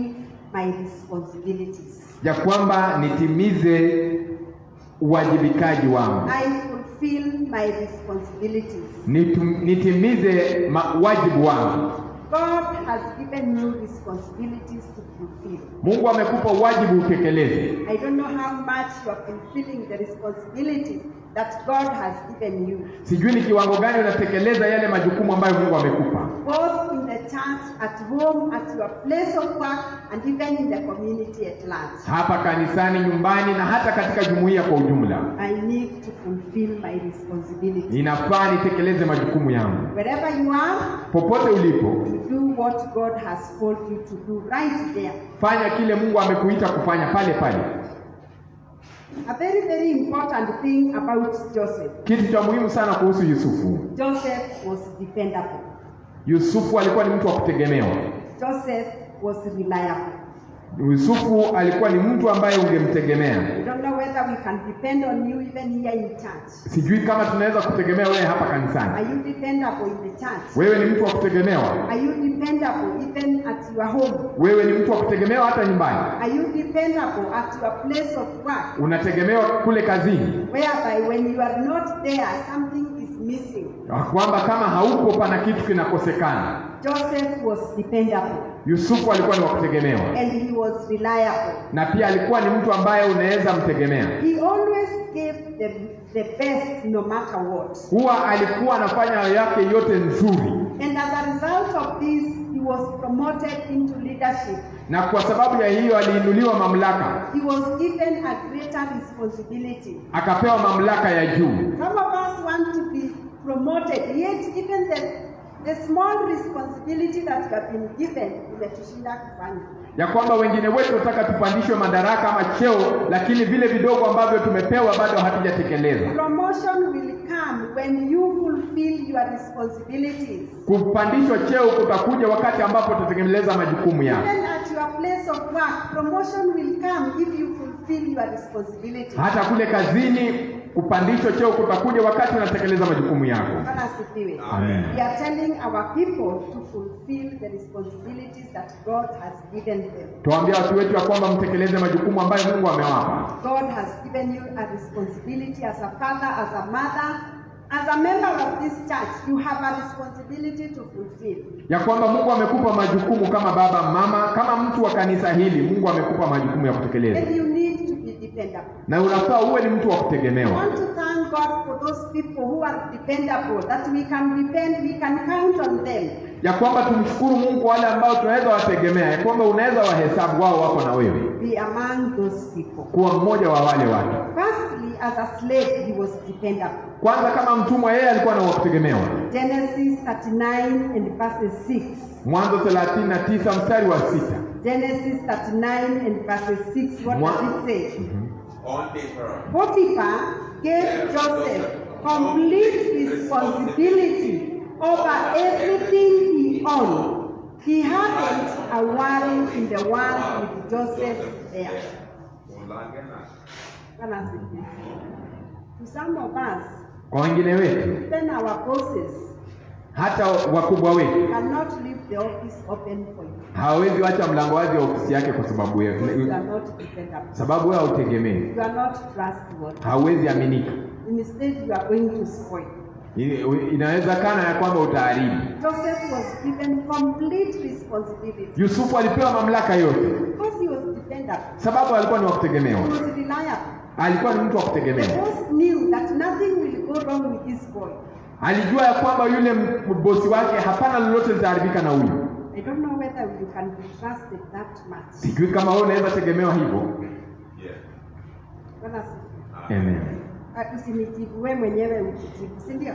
my responsibilities. ya kwamba nitimize uwajibikaji wangu. I fulfill my responsibilities. Nitimize wajibu wangu. God has given you responsibilities to fulfill. Mungu amekupa wajibu utekeleze. I don't know how much you are fulfilling the responsibilities that God has given you. Sijui ni kiwango gani unatekeleza yale majukumu ambayo Mungu amekupa. Both in the church, at home, at your place of work, and even in the community at large. Hapa kanisani, nyumbani na hata katika jumuiya kwa ujumla. I need to fulfill my responsibilities. Ninafaa nitekeleze majukumu yangu. Wherever you are, Popote ulipo, do what God has called you to do right there. fanya kile Mungu amekuita kufanya pale pale. A very, very important thing about Joseph. Kitu cha muhimu sana kuhusu Yusufu. Joseph was dependable. Yusufu alikuwa ni mtu wa kutegemewa. Joseph was reliable. Yusufu alikuwa ni mtu ambaye ungemtegemea. I don't know whether we can depend on you even here in church. Sijui kama tunaweza kutegemea wewe hapa kanisani. Are you dependable in the church? Wewe ni mtu wa kutegemewa. Are you dependable even at your home? Wewe ni mtu wa kutegemewa hata nyumbani. Are you dependable at your place of work? Unategemewa kule kazini. Whereby when you are not there, something is missing. Kwamba kama hauko pana kitu kinakosekana. Joseph was dependable. Yusufu alikuwa ni wa kutegemewa. And he was reliable. Na pia alikuwa ni mtu ambaye unaweza mtegemea. He always gave the best no matter what. Huwa alikuwa anafanya yake yote nzuri. And as a result of this, he was promoted into leadership. Na kwa sababu ya hiyo aliinuliwa mamlaka. He was given a greater responsibility. Akapewa mamlaka ya juu. Some of us want to be promoted, yet even the small responsibility that you have been given imetushinda kufanya. Ya kwamba wengine wetu tunataka tupandishwe madaraka ama cheo, lakini vile vidogo ambavyo tumepewa bado hatujatekeleza. Promotion will come when you fulfill your responsibilities. Kupandishwa cheo kutakuja wakati ambapo tutatekeleza majukumu yako. Even at your place of work, promotion will come if you fulfill your responsibilities. Hata kule kazini kupandishwa cheo kutakuja wakati unatekeleza majukumu yako. Bwana asifiwe. Amen. We are telling our people to fulfill the responsibilities that God has given them. Tuambia watu wetu ya kwamba mtekeleze majukumu ambayo Mungu amewapa. God has given you a responsibility as a father, as a mother, as a member of this church. You have a responsibility to fulfill. Ya kwamba Mungu amekupa majukumu kama baba, mama, kama mtu wa kanisa hili, Mungu amekupa majukumu ya kutekeleza. And you need to be dependable. Na unafaa uwe ni mtu wa I kutegemewa. want to thank God for those people who are dependable, that we can depend, we can count on them. ya kwamba tumshukuru Mungu wale ambao tunaweza wategemea, ya kwamba unaweza wahesabu wao wako na wewe, be among those people. kuwa mmoja wa wale watu. Firstly, as a slave, he was dependable. Kwanza kama mtumwa, yeye alikuwa na wakutegemewa. Genesis 39 and verses 6. Mwanzo 39 mstari wa 6. Genesis 39 and verses 6. What does it say? Potiphar gave Joseph complete responsibility over everything he owned. He hadn't a worry in the world with Joseph there. To some of us, Kwa wengine wetu, even our bosses, hata wakubwa wetu cannot leave the office open for you. hawezi wacha mlango wazi wa ofisi yake kwa sababu You wewe, are not dependable. sababu wewe hautegemei, You are not trustworthy. hauwezi aminika. Instead, you are going to spoil. Inawezekana ya kwamba utaharibu. Joseph was given complete responsibility Yusufu alipewa mamlaka yote because he was dependable. sababu alikuwa ni wa kutegemewa, He was reliable. alikuwa ni mtu wa The kutegemewa. boss knew that nothing will go wrong with this boy. Alijua ya kwamba yule bosi wake hapana lolote litaharibika na huyu. I don't know whether you can be trusted that much. Sijui kama wewe unaweza tegemewa hivyo. Bwana asifiwe. Amen. Usinijibu wewe mwenyewe ujijibu, si ndio?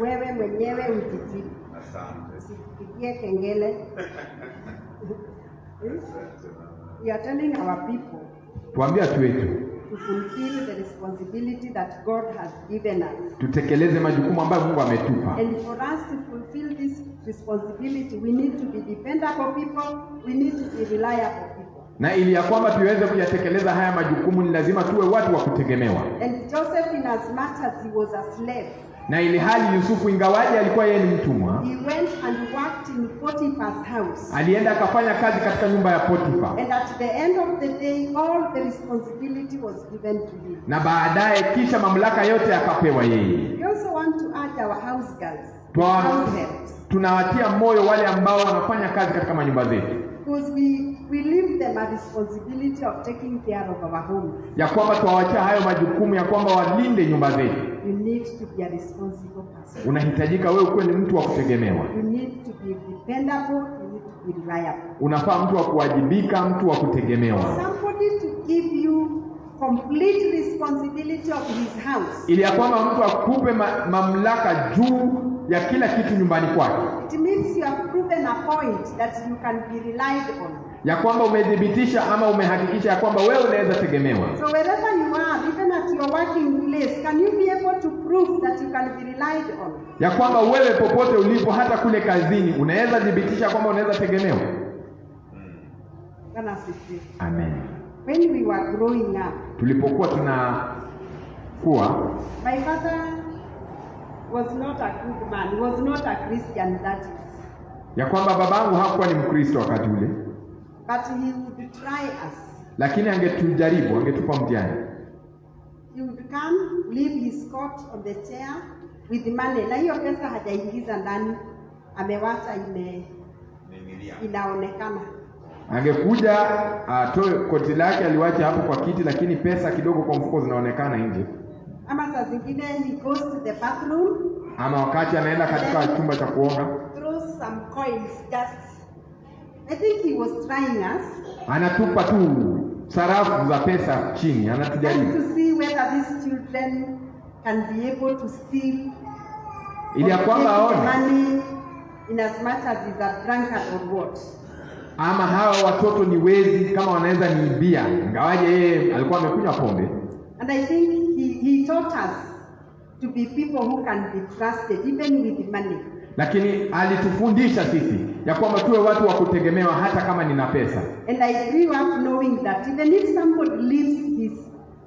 Wewe mwenyewe ujijibu. Usipigie kengele. We are telling our people Tuambie watu wetu to fulfill the responsibility that God has given us. tutekeleze majukumu ambayo Mungu ametupa. And for us to fulfill this responsibility, we need to be dependable people, we need to be reliable people. Na ili ya kwamba tuweze kuyatekeleza haya majukumu ni lazima tuwe watu wa kutegemewa. And Joseph, in as much as he was a slave, Na ili hali Yusufu ingawaje alikuwa yeye ni mtumwa, he went and worked in Potiphar's house. alienda akafanya kazi katika nyumba ya Potifa. And at the end of the day, all the responsibility was given to him. Na baadaye kisha mamlaka yote akapewa yeye. We also want to urge our house girls, Twa- house helps, Tunawatia moyo wale ambao wanafanya kazi katika manyumba zetu, because we leave them a responsibility of taking care of our homes. ya kwamba tuwawachia hayo majukumu ya kwamba walinde nyumba zetu. You need to be a responsible person. Unahitajika wewe kuwe ni mtu wa kutegemewa. You need to be dependable, you need to be reliable. Unafaa mtu wa kuwajibika, mtu wa kutegemewa, Somebody to give you complete responsibility of his house. ili ya kwamba mtu akupe mamlaka juu ya kila kitu nyumbani kwake, It means you have proven a point that you can be relied on. ya kwamba umedhibitisha ama umehakikisha ya kwamba wewe unaweza tegemewa. So wherever you are, even at your working place, can you be able to prove that you can be relied on? Ya kwamba wewe popote ulipo, hata kule kazini, unaweza dhibitisha kwamba unaweza tegemewa. Bwana asifiwe. Amen. When we were growing up, Tulipokuwa tunakuwa, my father was not a good man. He was not a Christian, that is. ya kwamba babangu hakuwa ni Mkristo wakati ule, But he would try us. lakini angetujaribu, angetupa mtihani. He would come, leave his coat on the chair with the money. Na hiyo pesa hajaingiza ndani, amewacha inaonekana. Angekuja atoe koti lake aliwacha hapo kwa kiti, lakini pesa kidogo kwa mfuko zinaonekana nje. Ama saa zingine he goes to the bathroom, Ama wakati anaenda katika chumba cha kuoga, throws some coins, just, I think he was trying us, anatupa tu sarafu za pesa chini, just anatujaribu to see whether these children can be able to steal ili ya kwamba or take the aone money in as much as he's a drunkard or what. ama hawa watoto ni wezi, kama wanaweza niibia, ingawaje yeye alikuwa amekunywa pombe. And I think he taught us to be people who can be trusted even with money. Lakini alitufundisha sisi ya kwamba tuwe watu wa kutegemewa hata kama nina pesa. And I grew up knowing that even if somebody leaves his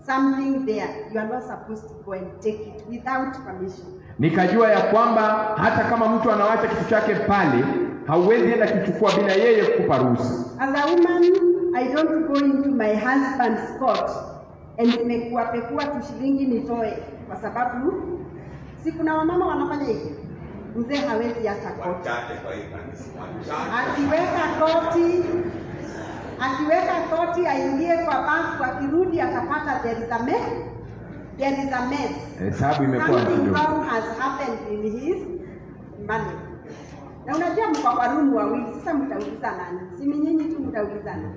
something there, you are not supposed to go and take it without permission. Nikajua ya kwamba hata kama mtu anawacha kitu chake pale, hauwezi enda kuchukua bila yeye kukupa ruhusa. As a woman, I don't go into my husband's coat and pekua tu shilingi nitoe, kwa sababu si kuna wamama wanafanya hivyo. Mzee hawezi acha koti. Akiweka koti aingie kwa bafu, akirudi atapata there is a mess. Hesabu imekuwa Something kidogo. wrong has happened in his money. Na unajua mko kwa room wawili, sasa mtaulizana nani? Si nyinyi tu mtaulizana.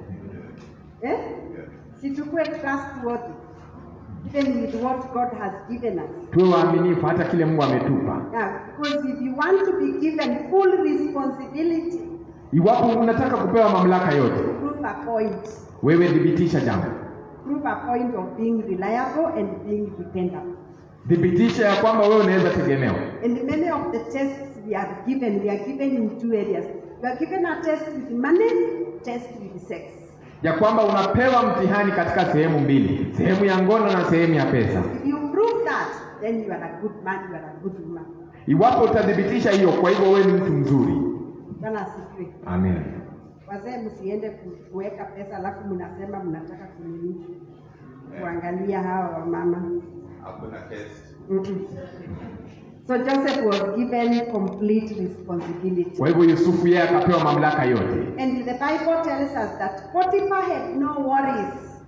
Si tukue trustworthy. Even with what God has given us. Tuwe waaminifu hata kile Mungu ametupa. Yeah, because if you want to be given full responsibility, iwapo unataka kupewa mamlaka yote, prove a point. Wewe thibitisha jambo. Prove a point of being reliable and being dependable. Thibitisha ya kwamba wewe unaweza tegemewa. And many of the tests we are given in two areas. You are given a test with money, test with sex. Ya kwamba unapewa mtihani katika sehemu mbili, sehemu ya ngono na sehemu ya pesa. If you prove that, then you are a good man, you are a good woman. Iwapo utathibitisha hiyo, kwa hivyo wewe ni mtu mzuri. Bwana asifiwe. Amen. Wazee msiende kuweka pesa alafu mnasema mnataka kununua. Kuangalia hawa wamama. Hakuna test. So Joseph was given complete responsibility. Kwa hivyo Yusufu yeye akapewa mamlaka yote. And the Bible tells us that Potiphar had no worries.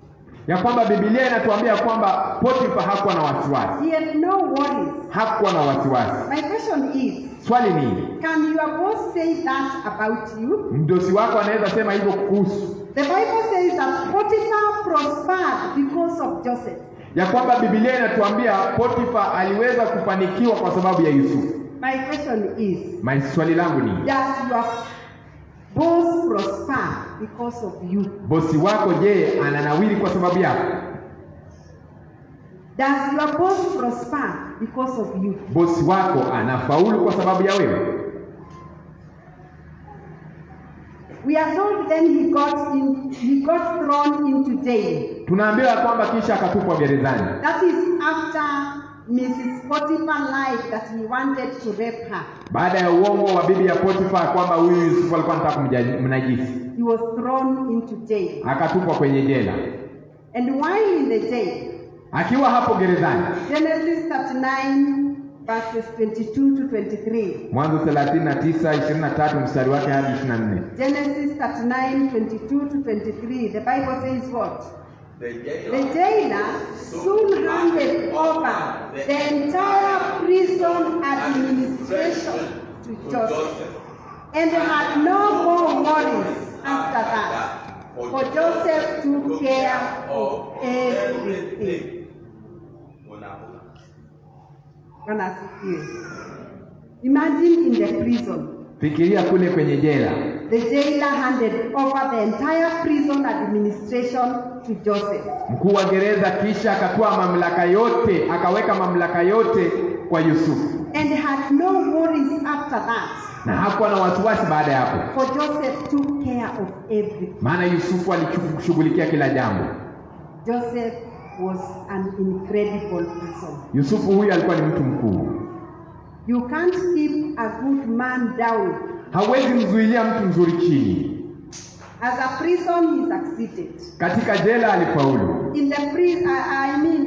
Ya kwamba Biblia inatuambia kwamba Potiphar hakuwa na wasiwasi. He had no worries. Hakuwa na wasiwasi. My question is, swali ni, can your boss say that about you? Mdosi wako anaweza sema hivyo kuhusu? The Bible says that Potiphar prospered because of Joseph. Ya kwamba Biblia inatuambia Potiphar aliweza kufanikiwa kwa sababu ya Yusufu. My question is, swali langu ni, does your boss prosper because of you? Bosi wako je, ananawiri kwa sababu yako? Does your boss prosper because of you? Bosi wako anafaulu kwa sababu ya wewe? We are told then he got thrown into jail. Tunaambiwa kwamba kisha akatupwa gerezani. That is after Mrs. Potiphar lied that he wanted to rape her. Baada ya uongo wa bibi ya Potiphar kwamba huyu Yusufu alikuwa anataka kumnajisi. He was thrown into jail. Akatupwa kwenye jela. And while in the jail, akiwa hapo gerezani, Genesis 39 verses 22 to 23. Mwanzo 39:23 mstari wake hadi 24. Genesis 39:22 to 23. The Bible says what? The jailer soon handed over the entire prison administration to Joseph and had no more worries after that, for Joseph took care of everything. Imagine in the prison. Fikiria kule kwenye jela. The jailer handed over the entire prison administration to Joseph. Mkuu wa gereza kisha akatoa mamlaka yote, akaweka mamlaka yote kwa Yusufu. And had no worries after that. Na hakuwa na wasiwasi baada ya hapo. For Joseph took care of everything. Maana Yusufu alishughulikia kila jambo. Joseph was an incredible person. Yusufu huyu alikuwa ni mtu mkuu. You can't keep a good man down. Hawezi mzuilia mtu mzuri chini. As a prison he succeeded. Katika jela alifaulu. In the prison,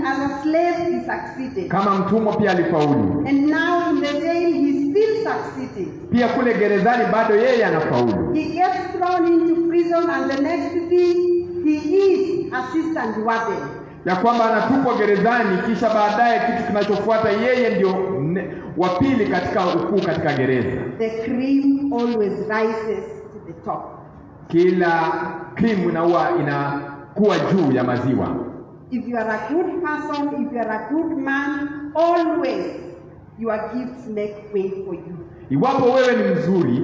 as a slave he succeeded. Kama mtumwa pia alifaulu. And now in the jail he still succeeding. Pia kule gerezani bado yeye anafaulu. He gets thrown into prison and the next thing he is assistant warden. Ya kwamba anatupwa gerezani kisha baadaye kitu kinachofuata yeye ndio wa pili katika ukuu katika gereza. The cream always rises to the top. Kila cream inakuwa juu ya maziwa. If you are a good person, if you are a good man, always your gifts make way for you. Iwapo wewe ni mzuri,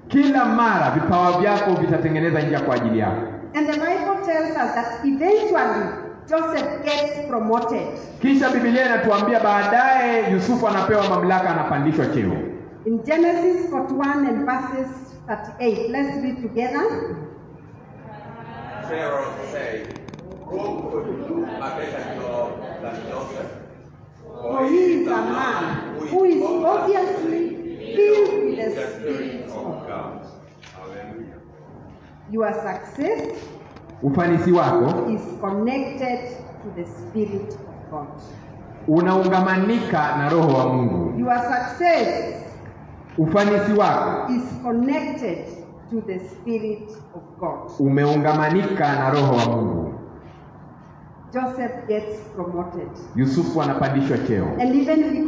kila mara vipawa vyako vitatengeneza njia kwa ajili yako. And the Bible tells us that eventually Joseph gets promoted. Kisha Biblia inatuambia baadaye Yusufu anapewa mamlaka, anapandishwa cheo. In Genesis 41 and verses 38, let's read together. Pharaoh said, "Who could do a better job than Joseph? For he is a man who is obviously filled with the Spirit of God." Hallelujah. Your success ufanisi wako is connected to the Spirit of God. Unaungamanika na Roho wa Mungu. Your success, ufanisi wako, is connected to the Spirit of God. Umeungamanika na Roho wa Mungu. Joseph gets promoted. Yusufu anapandishwa cheo. And even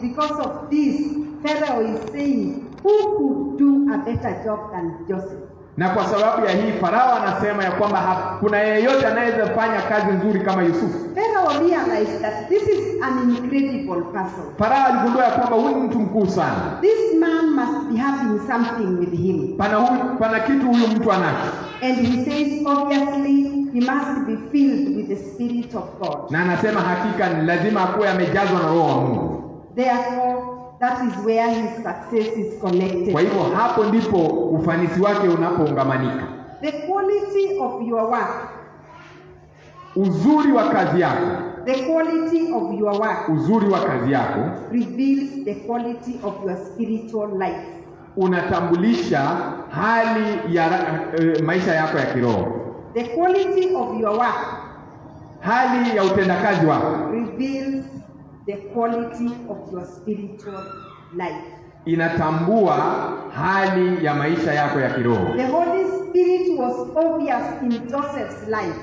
because of this, Pharaoh is saying, who could do a better job than Joseph? Na kwa sababu ya hii Farao anasema ya kwamba hakuna yeyote anayeweza fanya kazi nzuri kama Yusufu. Pharaoh realized that this is an incredible person. Farao aligundua ya kwamba huyu ni mtu mkuu sana. This man must be having something with him. Pana kitu huyu mtu anacho. And he says obviously he must be filled with the Spirit of God. Na anasema hakika ni lazima akuwe amejazwa na Roho wa Mungu. Therefore, that is where his success is connected. Kwa hivyo hapo ndipo ufanisi wake unapoungamanika. The quality of your work. Uzuri wa kazi yako. The quality of your work. Uzuri wa kazi yako reveals the quality of your spiritual life. Unatambulisha hali ya maisha yako ya kiroho. The quality of your work. Hali ya utendakazi wako reveals the quality of your spiritual life. Inatambua hali ya maisha yako ya kiroho. The Holy Spirit was obvious in Joseph's life.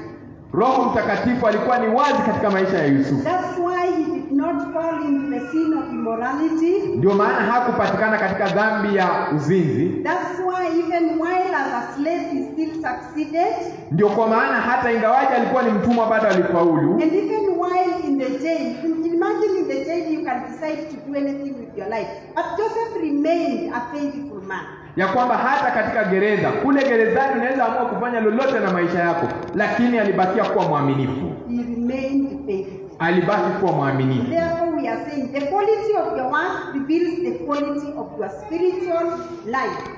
Roho Mtakatifu alikuwa ni wazi katika maisha ya Yusufu. That's why he did not fall into the sin of immorality. Ndio maana hakupatikana katika dhambi ya uzinzi. That's why even while as a slave he still succeeded. Ndio kwa maana hata ingawaje alikuwa ni mtumwa bado alifaulu. And even while in the jail, imagine in the jail you can decide to do anything with your life. But Joseph remained a faithful man. Ya kwamba hata katika gereza, kule gerezani unaweza amua kufanya lolote na maisha yako, lakini alibakia kuwa mwaminifu. He remained faithful. Alibaki kuwa mwaminifu. Therefore we are saying the quality of your work reveals the quality of your spiritual life.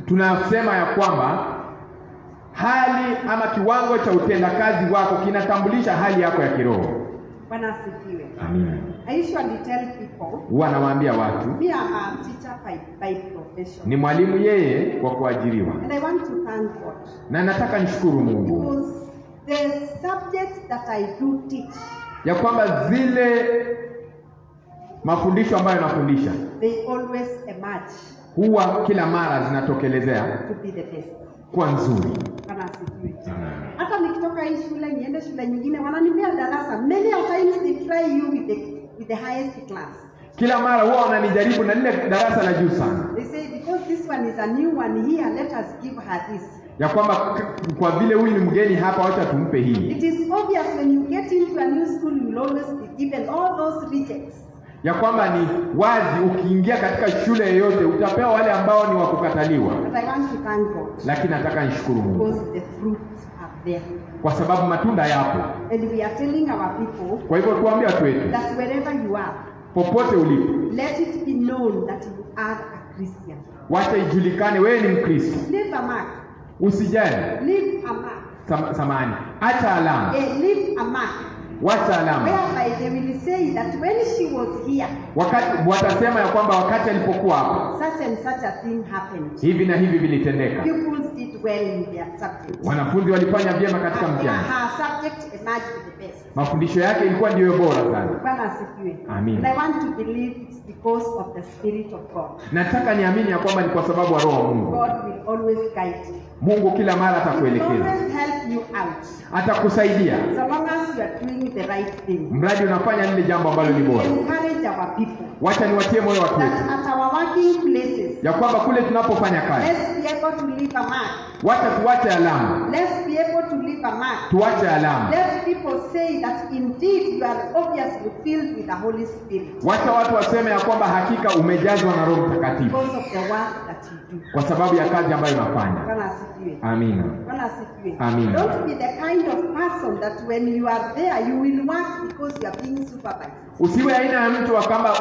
Tunasema ya kwamba hali ama kiwango cha utendakazi wako kinatambulisha hali yako ya kiroho. Bwana asifiwe. Amina. I usually tell people, huwa nawaambia watu, me am a teacher by profession. ni mwalimu yeye kwa kuajiriwa. And I want to thank God. Na nataka nishukuru Mungu. Because the subjects that I do teach, ya kwamba zile mafundisho ambayo nafundisha, they always emerge huwa kila mara zinatokelezea to be the best. kwa nzuri. Bwana asifiwe. Hata nikitoka hii shule niende shule nyingine wananipea darasa. Many times they try you with the highest class. Kila mara huwa wananijaribu na lile darasa la juu sana. They say because this one is a new one here, let us give her this. Ya kwamba kwa vile huyu ni mgeni hapa, wacha tumpe hii. It is obvious when you get into a new school you will always be given all those rejects. Ya kwamba ni wazi ukiingia katika shule yoyote utapewa wale ambao ni wakukataliwa. But I want to thank God. Lakini nataka nishukuru Mungu Because the fruits are there. kwa sababu matunda yapo. And we are telling our people Kwa hivyo tuambie watu wetu, that wherever you are, popote ulipo, let it be known that you are a Christian. wacha ijulikane wewe ni Mkristo. Leave a mark. Usijali. Leave a mark. Samani. Acha alama. Leave a mark. Wacha alama. Whereby they will say that when she was here, Wakati watasema ya kwamba wakati alipokuwa hapa, such and such a thing happened. hivi na hivi vilitendeka. Pupils did well in their subject. Wanafunzi walifanya vyema katika mtihani. Her subject emerged the best. Mafundisho yake ilikuwa ndiyo bora sana. Bwana asifiwe. Amen. And I want to believe it's because of the Spirit of God. Nataka niamini ya kwamba ni kwa sababu wa Roho wa Mungu. God will always guide you. Mungu kila mara He will atakuelekeza. always help you out. Atakusaidia. So long as you are doing the right thing. Mradi unafanya lile jambo ambalo ni bora. Encourage our people. Wacha niwatie moyo watu wetu. That at our working places, Ya kwamba kule tunapofanya kazi, let's be able to leave a mark. wacha tuwache alama. Let's be able to leave a mark. Tuwache alama. Let people say that indeed you are obviously filled with the Holy Spirit. Wacha watu waseme ya kwamba hakika umejazwa na Roho Mtakatifu Because of the work that you do. kwa sababu ya kazi ambayo unafanya. Bwana asifiwe. Amina. Bwana asifiwe. Amen. Don't be the kind of person that when you are there you will work because you are being supervised. Usiwe aina ya mtu wa kwamba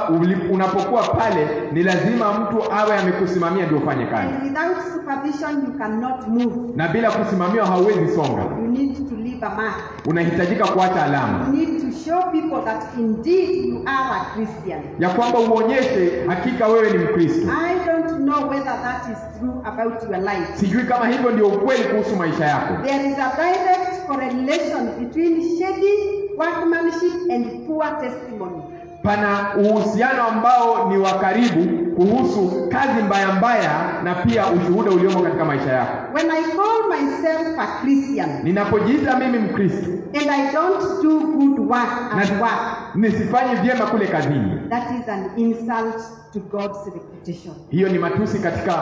unapokuwa pale ni lazima mtu awe amekusimamia ndio ufanye kazi. And without supervision you cannot move. Na bila kusimamiwa hauwezi songa. You need to leave a mark. Unahitajika kuacha alama. You need to show people that indeed you are a Christian. Ya kwamba uonyeshe hakika wewe ni Mkristo. I don't know whether that is true about your life. Sijui kama hivyo ndio ukweli kuhusu maisha yako. There is a direct correlation between shady workmanship and poor testimony. Pana uhusiano ambao ni wa karibu kuhusu kazi mbaya na pia ushuhuda uliomo katika maisha yako. When I call myself a Christian, Ninapojiita mimi Mkristo and I don't do good work at work, nisifanyi vyema kule kazini, That is an insult to God's reputation. Hiyo ni matusi katika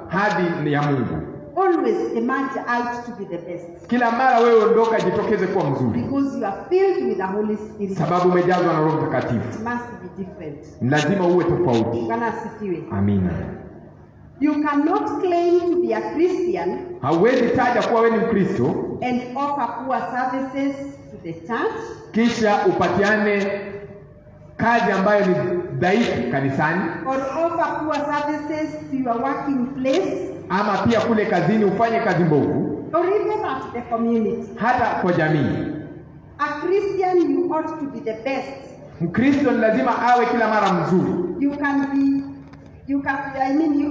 hadhi ya Mungu. Always emerge out to be the best. Kila mara wewe ondoka, jitokeze kuwa mzuri. Because you are filled with the Holy Spirit. Sababu umejazwa na Roho Mtakatifu. It must be different. Lazima uwe tofauti. Bwana asifiwe. Amina. You cannot claim to be a Christian. Hauwezi taja kuwa wewe ni Mkristo And offer poor services to the church. kisha upatiane kazi ambayo ni dhaifu kanisani. Or offer poor services to your working place. Ama pia kule kazini ufanye kazi mbovu. Or even at the community. Hata kwa jamii. A Christian, you ought to be the best. Mkristo ni lazima awe kila mara mzuri. You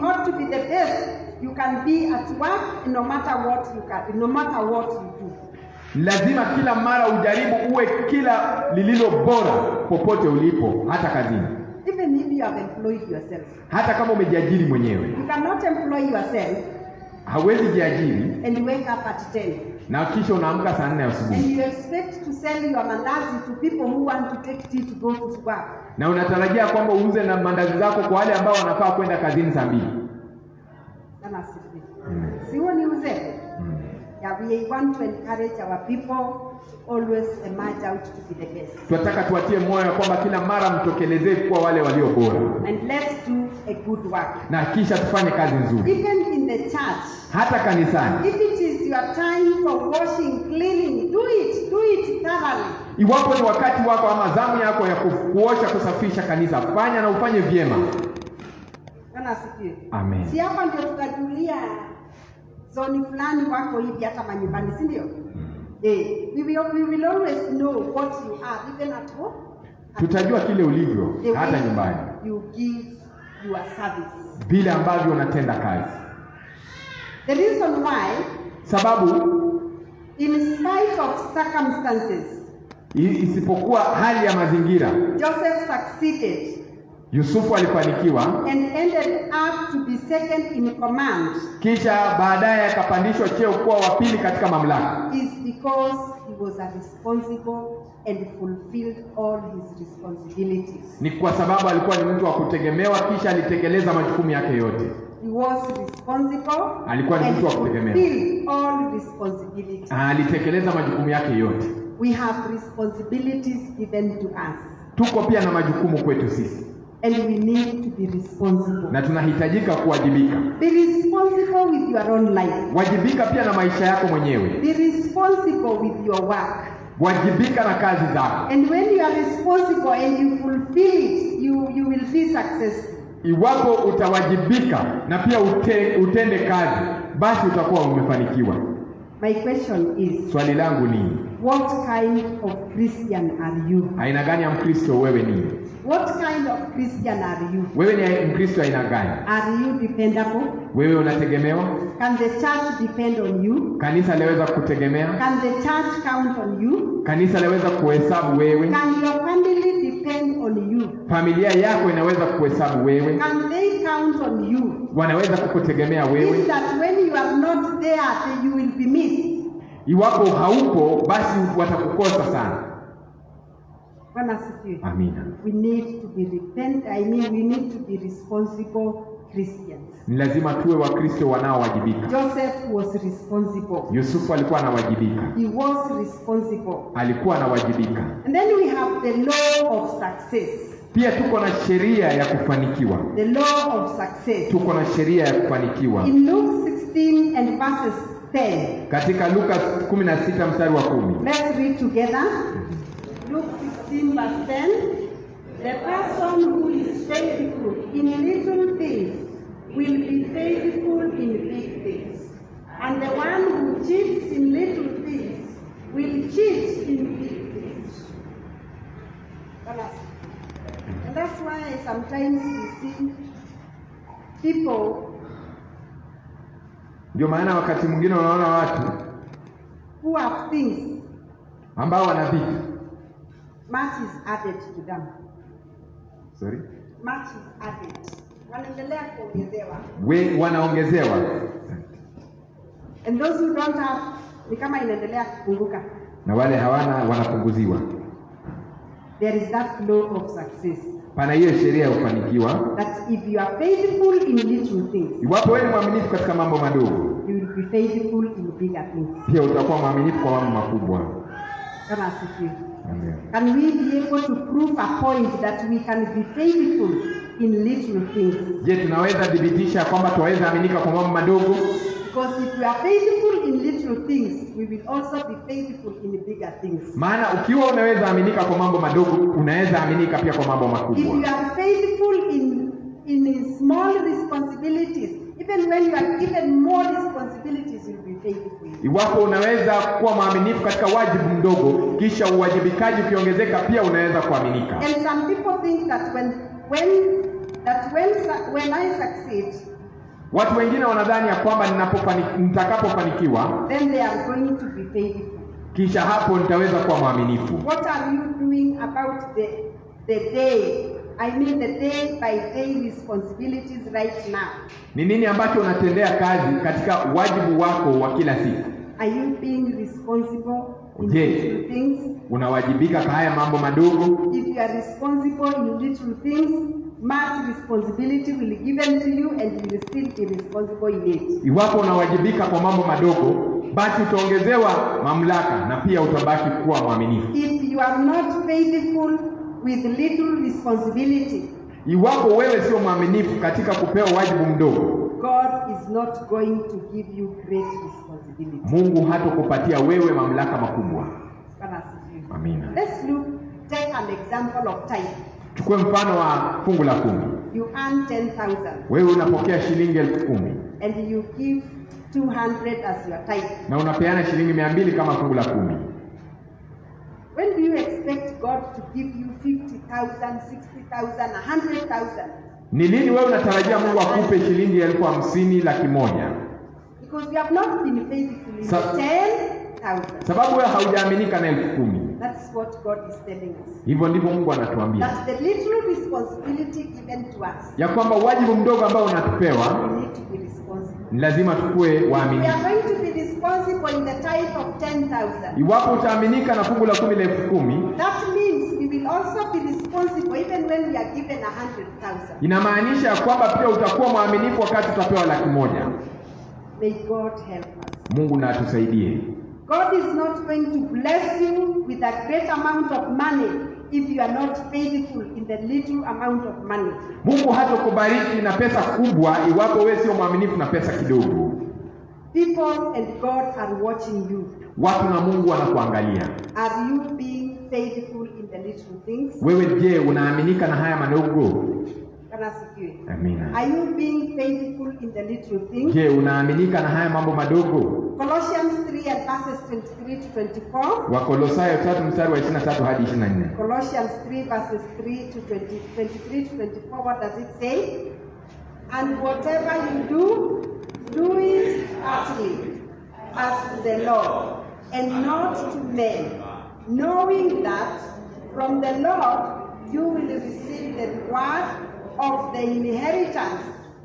ought to be the best. You can be at work no matter what you do. Lazima kila mara ujaribu uwe kila lililo bora popote ulipo, hata kazini. Even if you have employed yourself. Hata kama umejiajiri mwenyewe. You cannot employ yourself. Hauwezi jiajiri and wake up at 10. na kisha unaamka saa 4 asubuhi. And you expect to sell your mandazi to people who want to take tea to go to work. Na unatarajia kwamba uuze na mandazi zako kwa wale ambao wanafaa kwenda kazini saa 2. Kama sifi. Si huo ni uzee. Yeah, we want to encourage our people always emerge out to be the best. Tunataka tuwatie moyo kwamba kila mara mtokelezee kuwa wale walio bora. And let's do a good work. Na kisha tufanye kazi nzuri. Even in the church. Hata kanisani. If it is your time for washing, cleaning, do it thoroughly. Iwapo ni wakati wako ama zamu yako ya kuosha, kusafisha kanisa, fanya na ufanye vyema. Bwana asifiwe. Amen. Si hapa ndio tutajulia zoni fulani wako hivi hata manyumbani, si ndio? We will always know what you are even at home. Tutajua kile ulivyo hata nyumbani. You give your service. Vile ambavyo unatenda kazi. The reason why, sababu in spite of circumstances, isipokuwa hali ya mazingira, Joseph succeeded. Yusufu alifanikiwa And ended up to be second in command. Kisha baadaye akapandishwa cheo kuwa wa pili katika mamlaka. Is because he was a responsible and fulfilled all his responsibilities. Ni kwa sababu alikuwa ni mtu wa kutegemewa, kisha alitekeleza majukumu yake yote. He was responsible. Alikuwa ni mtu wa kutegemewa. Fulfilled all responsibilities. Alitekeleza majukumu yake yote. We have responsibilities given to us. Tuko pia na majukumu kwetu sisi. And we need to be responsible. Na tunahitajika kuwajibika. Be responsible with your own life. Wajibika pia na maisha yako mwenyewe. Be responsible with your work. Wajibika na kazi zako. And when you are responsible and you fulfill it, you will be successful. Iwapo utawajibika na pia utende kazi, basi utakuwa umefanikiwa. My question is, swali langu ni, what kind of Christian are you? Aina gani ya Mkristo wewe ni? What kind of Christian are you? Wewe ni Mkristo aina gani? Are you dependable? Wewe unategemewa? Can the church depend on you? Kanisa laweza kutegemea? Can the church count on you? Kanisa laweza kuhesabu wewe? Can your family depend on you? Familia yako inaweza kuhesabu wewe? Can they count on you? Wanaweza kukutegemea wewe? Is that when you are not there, then you will be missed? Iwapo haupo, basi watakukosa sana. Bwana asifiwe. Amina. We need to be we need to be responsible Christians. Ni lazima tuwe Wakristo wanaowajibika. Joseph was responsible. Yusufu alikuwa anawajibika. He was responsible. Alikuwa anawajibika. And then we have the law of success. Pia tuko na sheria ya kufanikiwa. The law of success. Tuko na sheria ya kufanikiwa. In Luke 16 and verses 10. Katika Luka 16 mstari wa 10. Let's read together. Luke 16 verse 10. The person who is faithful in little things will be faithful in big things. And the one who cheats in little things will cheat in big things. And that's why sometimes we see people. Ndio maana wakati mwingine unaona watu who have things ambao wana vitu, much is added to them. Sorry? Much is added. Wanaendelea kuongezewa. Wanaongezewa. And those who don't have, ni kama inaendelea kupunguka. Na wale hawana wanapunguziwa. There is that law of success. Pana hiyo sheria ya kufanikiwa. That if you are faithful in little things, Iwapo wewe ni mwaminifu katika mambo madogo, you will be faithful in bigger things. pia utakuwa mwaminifu kwa mambo makubwa. Kama asifiwe. Amen. Can we be able to prove a point that we can be faithful in little things? Je, tunaweza thibitisha kwamba tunaweza aminika kwa mambo madogo? Because if we are faithful in little things, we will also be faithful in bigger things. Maana ukiwa unaweza aminika kwa mambo madogo, unaweza aminika pia kwa mambo If makubwa. you are faithful in small responsibilities, even when you are given more responsibilities, you will be faithful. Iwapo unaweza kuwa mwaminifu katika wajibu mdogo, kisha uwajibikaji ukiongezeka, pia unaweza kuaminika. And some people think that when I succeed, Watu wengine wanadhani ya kwamba nitakapofanikiwa, then they are going to be faithful. kisha hapo nitaweza kuwa mwaminifu. What are you doing about the day? I mean the day by day responsibilities right now. Ni nini ambacho unatendea kazi katika wajibu wako wa kila siku? Are you being responsible in Je, little things? unawajibika kwa haya mambo madogo? If you are responsible in little things, much responsibility will be given to you and you will still be responsible in it. Iwapo unawajibika kwa mambo madogo, basi utaongezewa mamlaka na pia utabaki kuwa mwaminifu. If you are not faithful with little responsibility, Iwapo wewe sio mwaminifu katika kupewa wajibu mdogo, God is not going to give you great responsibility. Mungu hatakupatia wewe mamlaka makubwa. Amina. Let's take an example of tithe. Chukue mfano wa fungu la 10. You earn 10,000 Wewe unapokea shilingi 10,000 and you give 200 as your tithe. na unapeana shilingi 200 kama fungu la 10. When do you expect God to give you 50,000, 60,000, 100,000? Ni lini wewe unatarajia Mungu akupe shilingi 50,000, 100,000? Because you have not been faithful in 10,000. Sababu wewe haujaaminika na 10,000. That's what God is telling us. Hivyo ndivyo Mungu anatuambia. That the little responsibility given to us, Ya kwamba wajibu mdogo ambao unatupewa, we need to be responsible. ni lazima tukue We waaminifu. are going to be responsible in the tithe of 10,000. Iwapo utaaminika na fungu la 10 la 10,000, That means we will also be responsible even when we are given 100,000. inamaanisha ya kwamba pia utakuwa mwaminifu wakati utapewa 100,000. May God help us. Mungu na atusaidie. God is not going to bless you with a great amount of money if you are not faithful in the little amount of money. Mungu hatakubariki na pesa kubwa iwapo wewe sio mwaminifu na pesa kidogo. People and God are watching you. Watu na Mungu wanakuangalia. Are you being faithful in the little things? Wewe je, unaaminika na haya madogo? Amina. Are you being faithful in the little things? Je, unaaminika na haya mambo madogo? Colossians 3 and verses 23 to 24. Wakolosai 3 mstari wa 23 hadi 24. Colossians 3 verses 3 to 23 to 24. What does it say? And whatever you do, do it heartily as to the Lord and not to men, knowing that from the Lord you will receive the reward of the inheritance,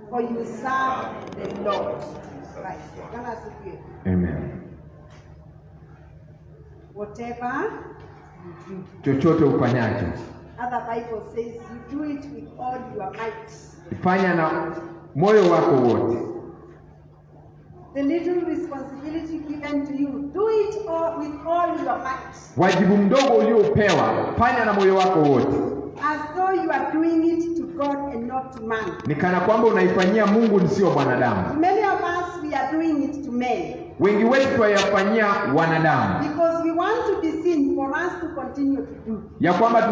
for you serve the Lord. Right. Amen. Whatever you do. Chochote ufanyacho. Other Bible says you do it with all your might. Fanya na moyo wako wote. The little responsibility given to you, do it all with all your might. Wajibu mdogo uliopewa, fanya na moyo wako wote. As though you are doing it to God and not to man. Ni kana kwamba unaifanyia Mungu sio mwanadamu. Many of us, we are doing it to men. Wengi wetu tunayafanyia wanadamu. Because we want to be seen for us to continue to do. Ya kwamba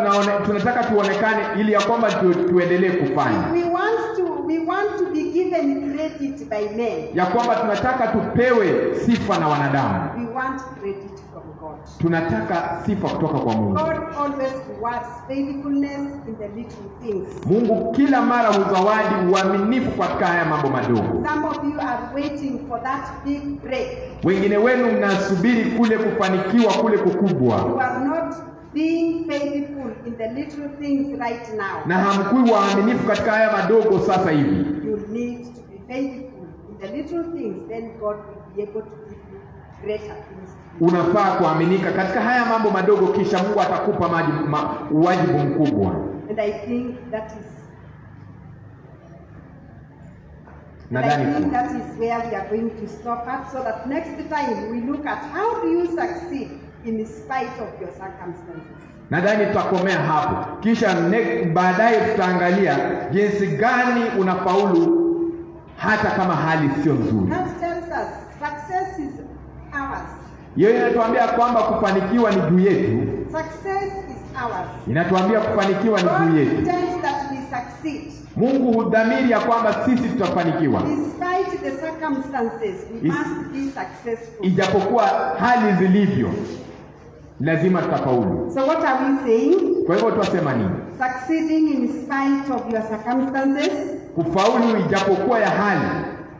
tunataka tuonekane ili ya kwamba tuendelee kufanya. We want to be given credit by men. Ya kwamba tunataka tupewe sifa na wanadamu. We want credit from God. Tunataka sifa kutoka kwa Mungu. God always rewards faithfulness in the little things. Mungu kila mara huzawadi uaminifu katika haya mambo madogo. Some of you are waiting for that big break. Wengine wenu mnasubiri kule kufanikiwa kule kukubwa. You are not being faithful in the little things right now. Na hamkui waaminifu katika haya madogo sasa hivi. You need to be faithful in the little things, then God will be able to give you greater things. Unafaa kuaminika katika haya mambo madogo, kisha Mungu atakupa wajibu mkubwa. And And I think that is Nadhani that is where we are going to stop at, so that next time we look at how do you succeed in spite of your circumstances. Nadhani tutakomea hapo, kisha baadaye tutaangalia jinsi gani unafaulu hata kama hali sio nzuri. That tells us success is ours. Yeye inatuambia kwamba kufanikiwa ni juu yetu. Success is ours. Inatuambia kufanikiwa ni juu yetu. God intends that we succeed. Mungu hudhamiri ya kwamba sisi tutafanikiwa. Despite the circumstances, we must be successful. Ijapokuwa hali zilivyo, lazima tutafaulu. So what are we saying? Kwa hivyo tunasema nini? Succeeding in spite of your circumstances. Kufaulu ijapokuwa ya hali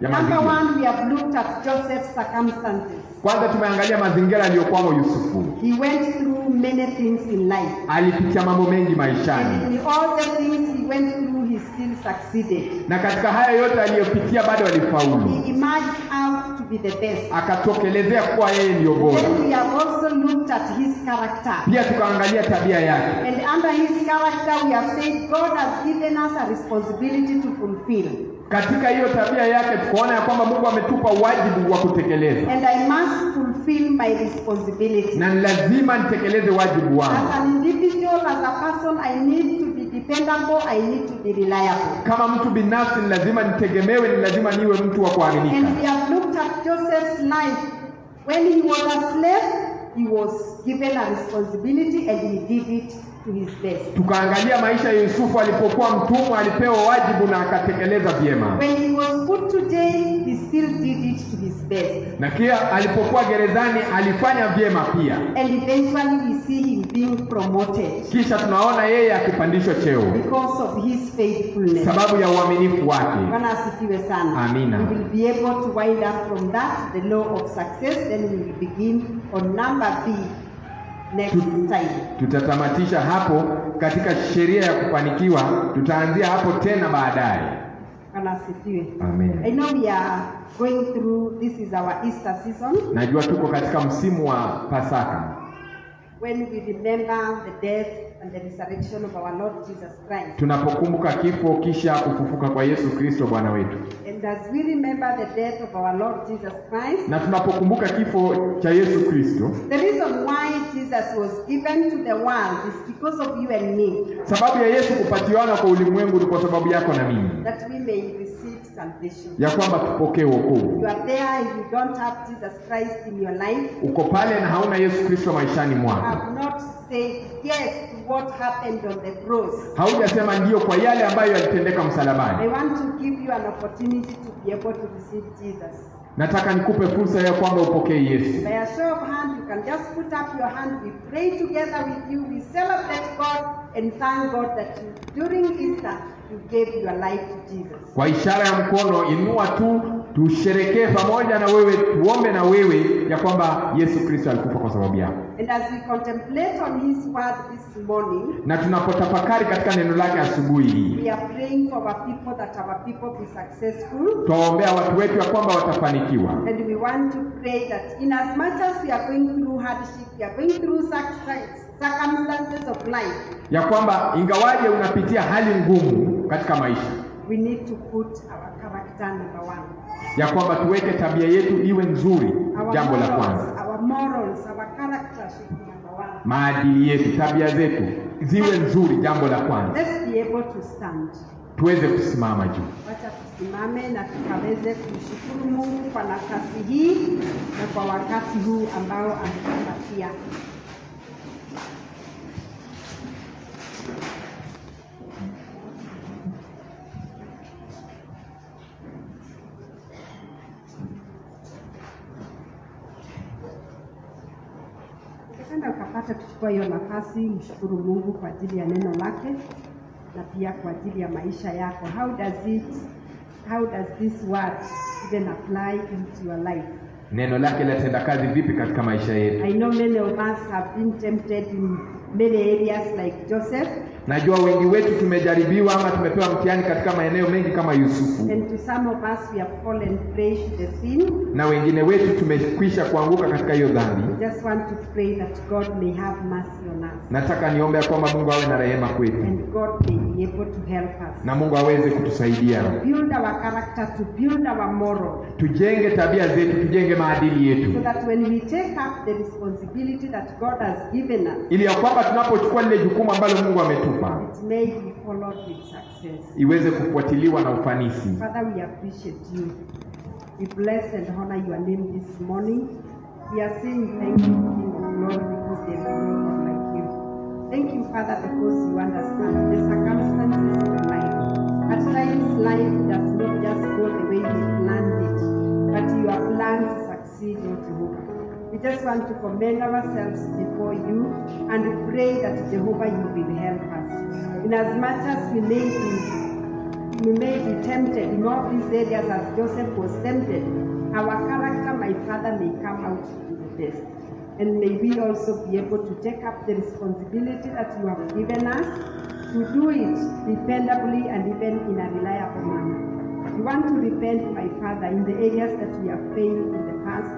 ya mazingira. Number one, we have looked at Joseph's circumstances. Kwanza tumeangalia mazingira aliyokuwa Yusufu. He went through many things in life. Alipitia mambo mengi maishani. And in all the things he went through, he still succeeded. Na katika haya yote aliyopitia bado alifaulu. He emerged out to be the best. Akatokelezea kuwa yeye ndio bora. Then we have also looked at his character. Pia tukaangalia tabia yake. And under his character, we have said God has given us a responsibility to fulfill. Katika hiyo tabia yake tukaona ya kwamba Mungu ametupa wajibu wa kutekeleza. And I must fulfill my responsibility. Na lazima nitekeleze wajibu wangu. As an individual, as a person, I need to be dependable, I need to be reliable. Kama mtu binafsi ni lazima nitegemewe, ni lazima niwe mtu wa kuaminika. And we have looked at Joseph's life. When he was a slave, he was given a responsibility and he did it to his best. Tukaangalia maisha ya Yusufu alipokuwa mtumwa, alipewa wajibu na akatekeleza vyema. When he was put to jail, he still did it to his best. Na kia alipokuwa gerezani alifanya vyema pia. And eventually we see him being promoted. Kisha tunaona yeye akipandishwa cheo Because of his faithfulness. sababu ya uaminifu wake. Bwana asifiwe sana. Amina. We will be able to wind up from that, the law of success, then we will begin on number B. Next time. Tutatamatisha hapo katika sheria ya kufanikiwa, tutaanzia hapo tena baadaye. Amen. I know we are going through, this is our Easter season. Najua tuko katika msimu wa Pasaka. When we remember the death and the resurrection of our Lord Jesus Christ. Tunapokumbuka kifo kisha kufufuka kwa Yesu Kristo Bwana wetu. And as we remember the death of our Lord Jesus Christ. Na tunapokumbuka kifo cha Yesu Kristo. The reason why Jesus was given to the world is because of you and me. Sababu ya Yesu kupatiwana kwa ulimwengu ni kwa sababu yako na mimi. That we may receive salvation. Ya kwamba tupokee wokovu. You are there and you don't have Jesus Christ in your life. Uko pale na hauna Yesu Kristo maishani mwako. You have not said yes to what happened on the cross. Haujasema ndio kwa yale ambayo yalitendeka msalabani. I want to give you an opportunity to be able to receive Jesus. Nataka nikupe fursa ya kwamba upokee Yesu. By a show of hand, you can just put up your hand. We pray together with you. We celebrate God and thank God that during Easter you gave your life to Jesus. Kwa ishara ya mkono, inua tu, tusherekee pamoja na wewe, tuombe na wewe ya kwamba Yesu Kristo alikufa kwa sababu yako. And as we contemplate on his word this morning, na tunapotafakari katika neno lake asubuhi hii, we are praying for our people that our people be successful. Tuwaombea watu wetu ya kwamba watafanikiwa. And we want to pray that in as much as we are going through hardship, we are going through circumstances of life. Ya kwamba ingawaje unapitia hali ngumu katika maisha, we need to put our character number one. Ya kwamba tuweke tabia yetu iwe nzuri, jambo la kwanza. Our morals, our character should be number one. Maadili yetu, tabia zetu ziwe nzuri, jambo la kwanza. Let's be able to stand. Tuweze kusimama juu. Wacha tusimame na tukaweze kumshukuru Mungu kwa nafasi hii na kwa wakati huu ambao ametupatia. Ukapata kuchukua hiyo nafasi, mshukuru Mungu kwa ajili ya neno lake na pia kwa ajili ya maisha yako. How does this word even apply into your life? Neno lake latenda kazi vipi katika maisha yetu? I know many of us have been tempted in many areas like Joseph. Najua wengi wetu tumejaribiwa ama tumepewa mtihani katika maeneo mengi kama Yusufu. And to some of us, we have fallen prey to the sin. Na wengine wetu tumekwisha kuanguka katika hiyo dhambi. We just want to pray that God may have mercy on us. Nataka niombe kwamba Mungu awe na rehema kwetu. And God may be able to help us. Na Mungu aweze kutusaidia. To build our character, to build our moral. Tujenge tabia zetu, tujenge maadili yetu. So that when we take up the responsibility that God has given us, ili ya kwamba tunapochukua lile jukumu ambalo Mungu ametupa, it may be followed with success. Iweze kufuatiliwa na ufanisi. Father, we appreciate you. We bless and honor your name this morning. We are saying thank you, King of Glory, because there is no one like you. Thank you, Father, because you understand the circumstances of life. At times, life does not just go the way we planned it, but your plans succeed, O Jehovah. We just want to commend ourselves before you and pray that Jehovah, you will help us. In as much as we may be tempted in all these areas as Joseph was tempted, our character, my Father, may come out to the best. And may we also be able to take up the responsibility that you have given us to do it dependably and even in a reliable manner. We want to repent, my Father, in the areas that we have failed in the past,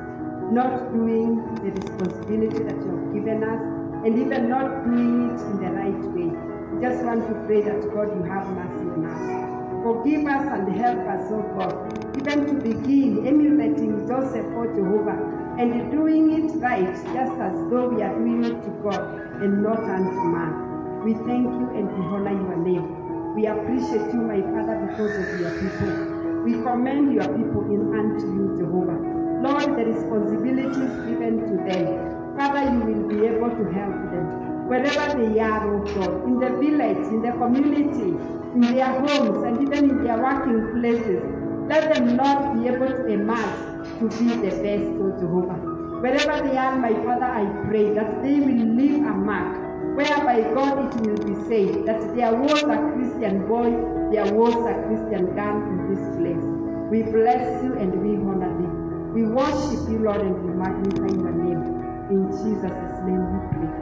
not doing the responsibility that you have given us, and even not doing it in the right way. We just want to pray that God, you have mercy on us. Forgive us and help us, oh God, even to begin emulating Joseph, oh Jehovah, and doing it right, just as though we are doing it to God and not unto man. We thank you and we honor your name. We appreciate you, my Father, because of your people. We commend your people in unto you, Jehovah. Lord, the responsibilities given to them, Father, you will be able to help them. Wherever they are, oh God, in the village, in the community, in their homes, and even in their working places, let them not be able to emerge to be the best, oh Jehovah. Wherever they are, my Father, I pray that they will leave a mark, whereby God it will be said that there was a Christian boy, there was a Christian girl in this place. We bless you and we honor thee. We worship you, Lord, and we magnify your name. In Jesus' name we pray.